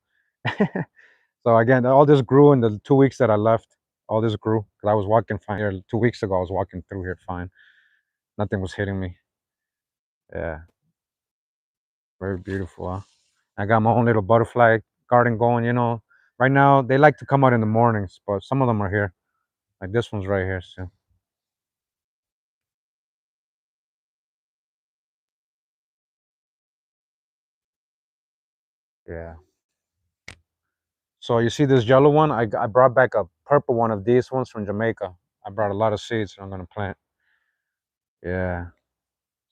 So again, all this grew in the 2 weeks that I left. All this grew because I was walking fine here 2 weeks ago. I was walking through here fine. Nothing was hitting me. Yeah, very beautiful. Huh? I got my own little butterfly garden going. Right now they like to come out in the mornings, but some of them are here. Like this one's right here. So yeah. So you see this yellow one? I brought back a purple one of these ones from Jamaica. I brought a lot of seeds that I'm gonna plant. Yeah.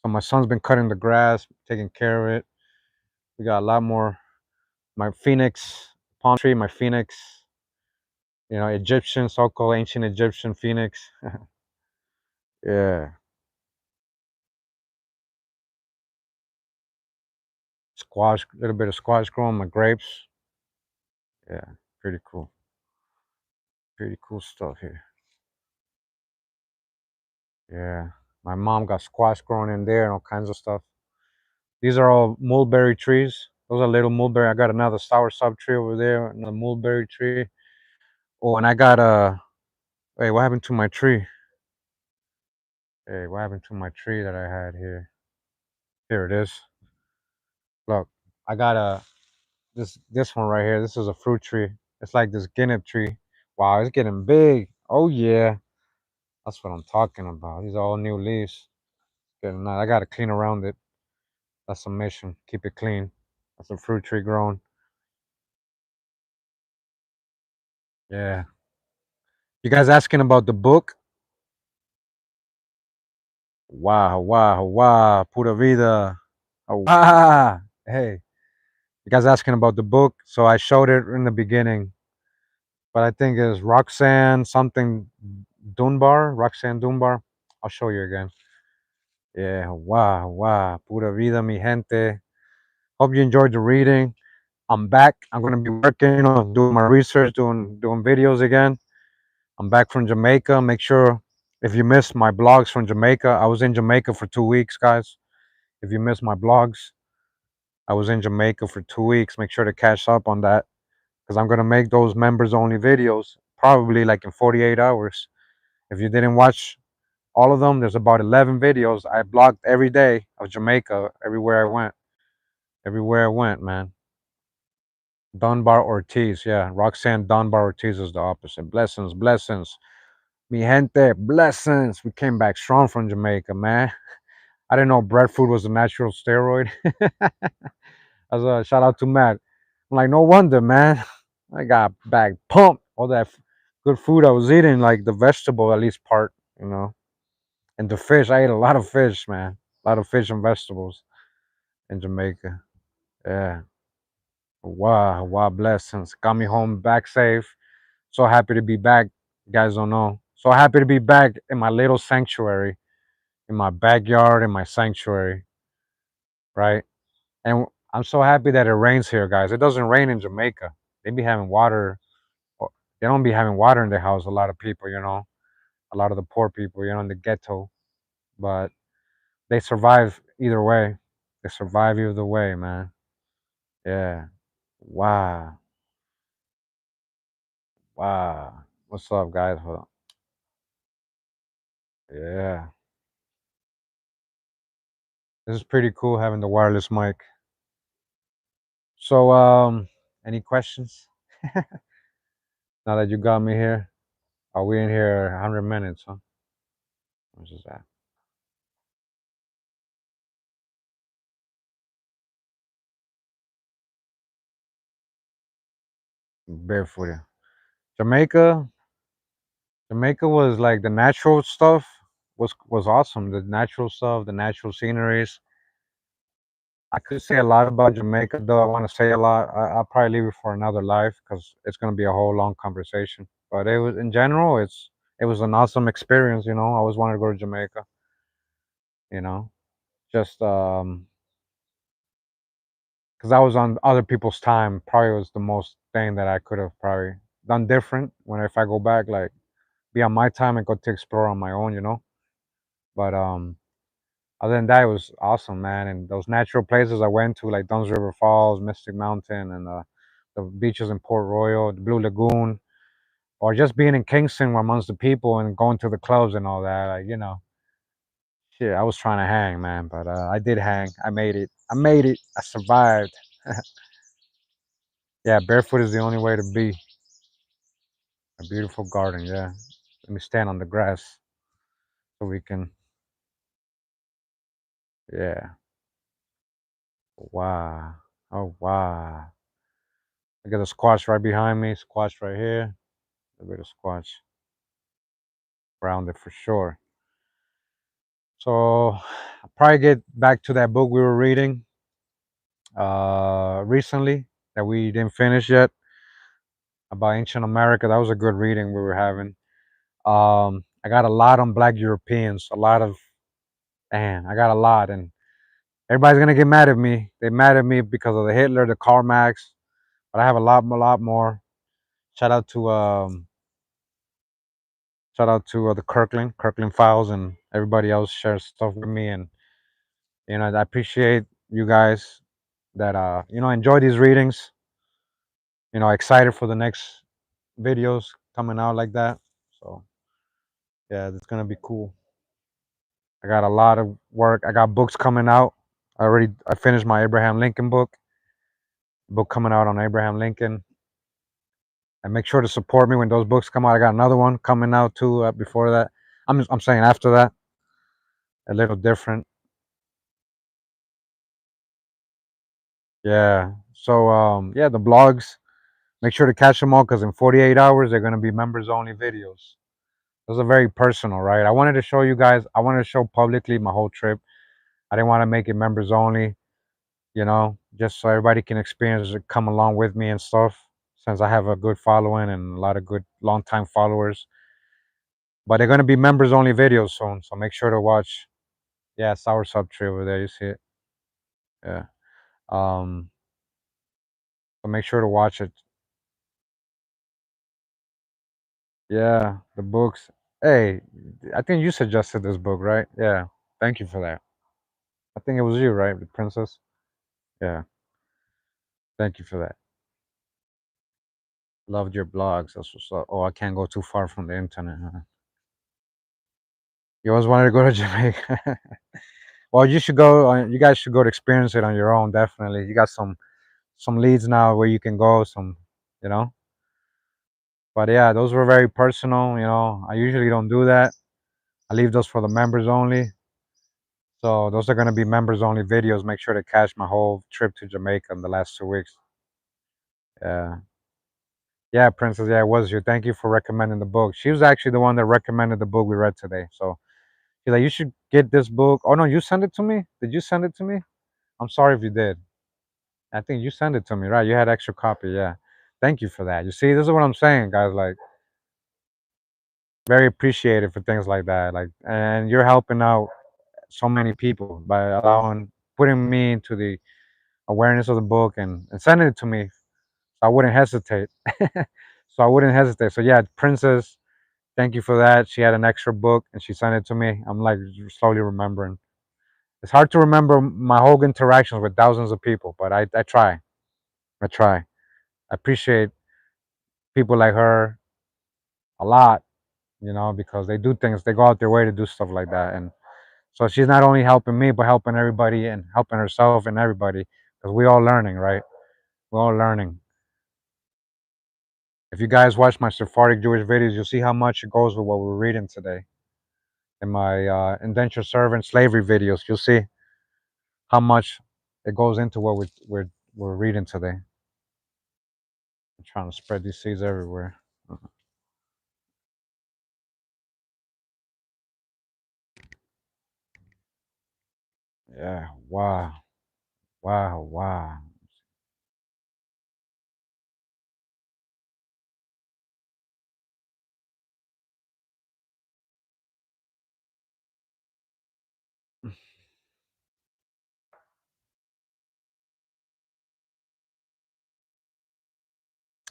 So my son's been cutting the grass, taking care of it. We got a lot more. My phoenix palm tree, my phoenix, Egyptian, so-called ancient Egyptian phoenix. Yeah. Squash, a little bit of squash growing, my grapes. Yeah, pretty cool. Pretty cool stuff here. Yeah. My mom got squash growing in there and all kinds of stuff. These are all mulberry trees. Those are little mulberry. I got another soursop tree over there, another mulberry tree. Oh, and I got a. Wait, what happened to my tree? Hey, what happened to my tree that I had here? Here it is. Look, I got this one right here. This is a fruit tree. It's like this guinea tree. Wow, it's getting big. Oh yeah, that's what I'm talking about. These are all new leaves. Getting nice. I gotta clean around it. That's a mission. Keep it clean. That's a fruit tree growing. Yeah. You guys asking about the book? Wow, wow, wow. Pura Vida. Oh, wow. Hey, you guys asking about the book? So I showed it in the beginning, but I think it's Roxanne something Dunbar. Roxanne Dunbar. I'll show you again. Yeah, wow, wow. Pura vida, mi gente. Hope you enjoyed the reading. I'm back. I'm gonna be working on doing my research, doing videos again. I'm back from Jamaica. Make sure if you missed my blogs from Jamaica, I was in Jamaica for 2 weeks, guys. If you missed my blogs, I was in Jamaica for 2 weeks. Make sure to catch up on that because I'm gonna make those members only videos probably like in 48 hours. If you didn't watch all of them, there's about 11 videos I blogged every day of Jamaica, everywhere I went. Everywhere I went, man. Dunbar Ortiz, yeah. Roxanne Dunbar Ortiz is the opposite. Blessings, blessings. Mi gente, blessings. We came back strong from Jamaica, man. I didn't know breadfruit was a natural steroid. As a shout out to Matt. I'm like, no wonder, man. I got back pumped. All that good food I was eating, like the vegetable at least part, you know. And the fish, I ate a lot of fish, man. A lot of fish and vegetables in Jamaica. Yeah. Wow, wow, blessings. Got me home back safe. So happy to be back. You guys don't know. So happy to be back in my little sanctuary, in my backyard, in my sanctuary, right? And I'm so happy that it rains here, guys. It doesn't rain in Jamaica. They be having water. They don't be having water in their house. A lot of people, a lot of the poor people, in the ghetto. But they survive either way. They survive either way, man. Yeah. Wow. Wow. What's up, guys? Hold on. Yeah. This is pretty cool having the wireless mic. So, any questions? Now that you got me here, are we in here 100 minutes, huh? What's that? Barefooted. Jamaica, Jamaica was like the natural stuff was awesome. The natural stuff, the natural sceneries. I could say a lot about Jamaica, though. I want to say a lot. I'll probably leave it for another life because it's gonna be a whole long conversation. But it was in general, it was an awesome experience. I always wanted to go to Jamaica. You know, just because I was on other people's time. Probably was the most thing that I could have probably done different. When if I go back, like be on my time and go to explore on my own. But other than that, it was awesome, man. And those natural places I went to, like Dunn's River Falls, Mystic Mountain, and the beaches in Port Royal, the Blue Lagoon, or just being in Kingston amongst the people and going to the clubs and all that. Like, shit, I was trying to hang, man, but I did hang. I made it. I made it. I survived. Yeah, barefoot is the only way to be. A beautiful garden, yeah. Let me stand on the grass so we can, yeah. Wow. Oh, wow. I got a squash right behind me, squash right here. A bit of squash. Grounded for sure. So I'll probably get back to that book we were reading recently that we didn't finish yet about ancient America. That was a good reading we were having. I got a lot on Black Europeans. A lot of, man, I got a lot, and everybody's gonna get mad at me. They mad at me because of the Hitler, the Karl Marx, but I have a lot more. Shout out to the Kirkland Files, and everybody else shares stuff with me, and I appreciate you guys that enjoy these readings. Excited for the next videos coming out like that. So yeah, it's gonna be cool. I got a lot of work. I got books coming out. I finished my Abraham Lincoln book coming out on Abraham Lincoln. And make sure to support me when those books come out. I got another one coming out too before that. I'm saying after that, a little different. Yeah. So yeah, the blogs. Make sure to catch them all because in 48 hours they're gonna be members only videos. Those are very personal, right? I wanted to show you guys. I wanted to show publicly my whole trip. I didn't want to make it members only. Just so everybody can experience it, come along with me and stuff. Since I have a good following and a lot of good long time followers, but they're gonna be members only videos soon. So make sure to watch. Yeah, sour sub tree over there. You see it? Yeah. Um. So make sure to watch it. Yeah, the books. Hey, I think you suggested this book, right? Yeah. Thank you for that. I think it was you, right? The princess. Yeah. Thank you for that. Loved your blogs. That's what's up. Oh, I can't go too far from the internet. Huh? You always wanted to go to Jamaica. Well, you should go. You guys should go to experience it on your own. Definitely. You got some leads now where you can go. You know. But yeah, those were very personal. I usually don't do that. I leave those for the members only. So those are gonna be members only videos. Make sure to catch my whole trip to Jamaica in the last 2 weeks. Yeah. Yeah, Princess. Yeah, it was you. Thank you for recommending the book. She was actually the one that recommended the book we read today. So she's like, you should get this book. Oh no, you sent it to me? Did you send it to me? I'm sorry if you did. I think you sent it to me, right? You had extra copy, yeah. Thank you for that. You see, this is what I'm saying, guys. Like, very appreciated for things like that. Like, and you're helping out so many people by putting me into awareness of the book and sending it to me. So I wouldn't hesitate. So I wouldn't hesitate. So yeah, Princess, thank you for that. She had an extra book and she sent it to me. I'm like slowly remembering. It's hard to remember my whole interactions with thousands of people, but I try. I try. I appreciate people like her a lot, because they do things, they go out their way to do stuff like that. And so she's not only helping me, but helping everybody and helping herself and everybody, because we all learning, right? We're all learning. If you guys watch my Sephardic Jewish videos, you'll see how much it goes with what we're reading today. In my indentured servant slavery videos, you'll see how much it goes into what we're reading today. I'm trying to spread these seeds everywhere. Yeah. Wow. Wow. Wow.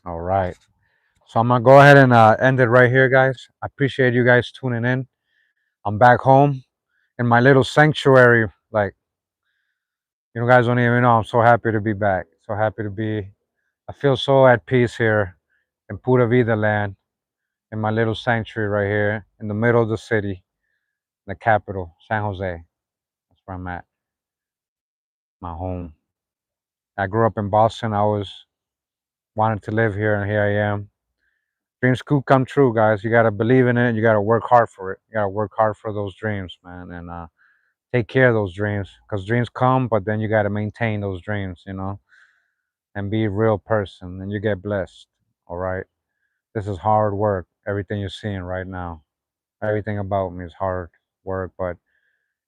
All right. So I'm gonna go ahead and end it right here, guys. I appreciate you guys tuning in. I'm back home in my little sanctuary. Like, guys don't even know. I'm so happy to be back. So happy to be. I feel so at peace here in Pura Vida land, in my little sanctuary right here in the middle of the city, the capital, San Jose. That's where I'm at. My home. I grew up in Boston. I was wanted to live here, and here I am. Dreams could come true, guys. You gotta believe in it. You gotta work hard for it. You gotta work hard for those dreams, man, and take care of those dreams, because dreams come, but then you gotta maintain those dreams, and be a real person, and you get blessed. All right. This is hard work. Everything you're seeing right now, everything about me is hard work, but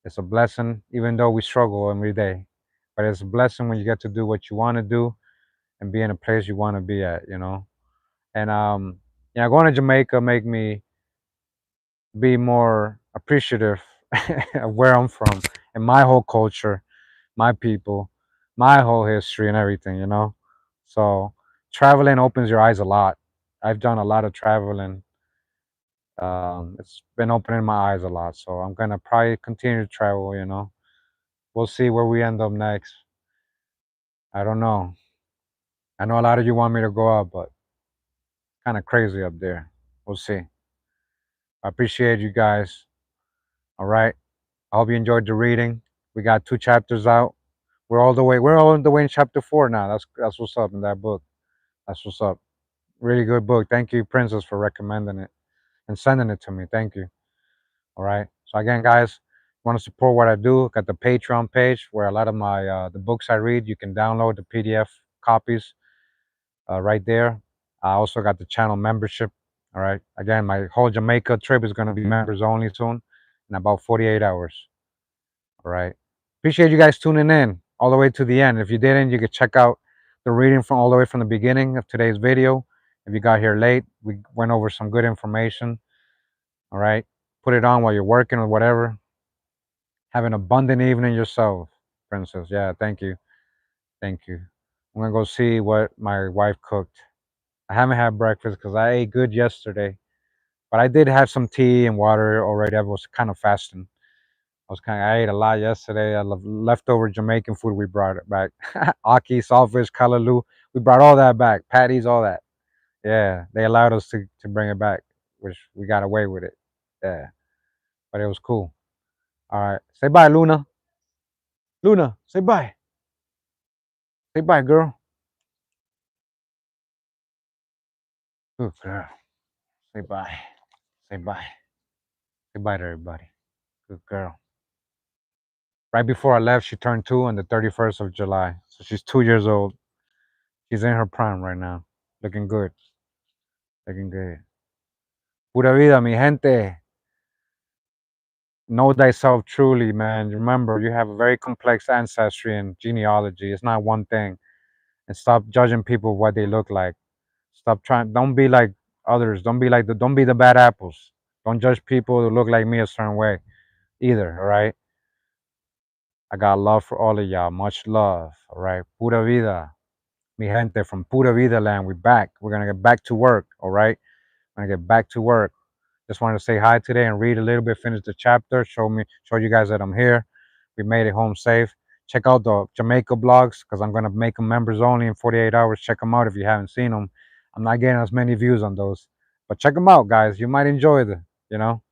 it's a blessing. Even though we struggle every day, but it's a blessing when you get to do what you want to do and be in a place you want to be at. And yeah, going to Jamaica make me be more appreciative of where I'm from and my whole culture, my people, my whole history and everything. So traveling opens your eyes a lot. I've done a lot of traveling. It's been opening my eyes a lot. So I'm gonna probably continue to travel. We'll see where we end up next. I don't know. I know a lot of you want me to go up, but kind of crazy up there. We'll see. I appreciate you guys. All right. I hope you enjoyed the reading. We got 2 chapters out. We're all the way in chapter 4 now. That's what's up in that book. That's what's up. Really good book. Thank you, Princess, for recommending it and sending it to me. Thank you. All right. So again, guys, want to support what I do? Got the Patreon page where a lot of my the books I read, you can download the PDF copies right there. I also got the channel membership. All right. Again, my whole Jamaica trip is going to be members only soon in about 48 hours. All right. Appreciate you guys tuning in all the way to the end. If you didn't, you could check out the reading from all the way from the beginning of today's video. If you got here late, we went over some good information. All right. Put it on while you're working or whatever. Have an abundant evening yourself, Princess. Yeah, thank you. Thank you. I'm going to go see what my wife cooked. I haven't had breakfast because I ate good yesterday. But I did have some tea and water already. I was kind of fasting. I ate a lot yesterday. I love leftover Jamaican food. We brought it back. Aki, saltfish, kalaloo. We brought all that back. Patties, all that. Yeah, they allowed us to bring it back, which we got away with it. Yeah, but it was cool. All right, say bye, Luna. Luna, say bye. Say bye, girl. Good girl. Say bye. Say bye. Say bye to everybody. Good girl. Right before I left, she turned 2 on the 31st of July. So she's 2 years old. She's in her prime right now. Looking good. Looking good. Pura vida, mi gente. Know thyself truly, man. Remember, you have a very complex ancestry and genealogy. It's not one thing. And stop judging people what they look like. Stop trying. Don't be like others. Don't be the bad apples. Don't judge people who look like me a certain way either. All right. I got love for all of y'all. Much love. All right. Pura vida. Mi gente from Pura Vida land. We're back. We're going to get back to work. All right. We're going to get back to work. Just wanted to say hi today and read a little bit, finish the chapter, show you guys that I'm here. We made it home safe. Check out the Jamaica blogs because I'm going to make them members only in 48 hours. Check them out if you haven't seen them. I'm not getting as many views on those, but check them out, guys. You might enjoy the, you know.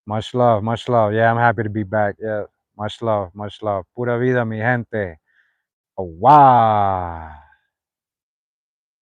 Much love, much love. Yeah, I'm happy to be back. Yeah, much love, much love. Pura vida, mi gente. Oh, wow.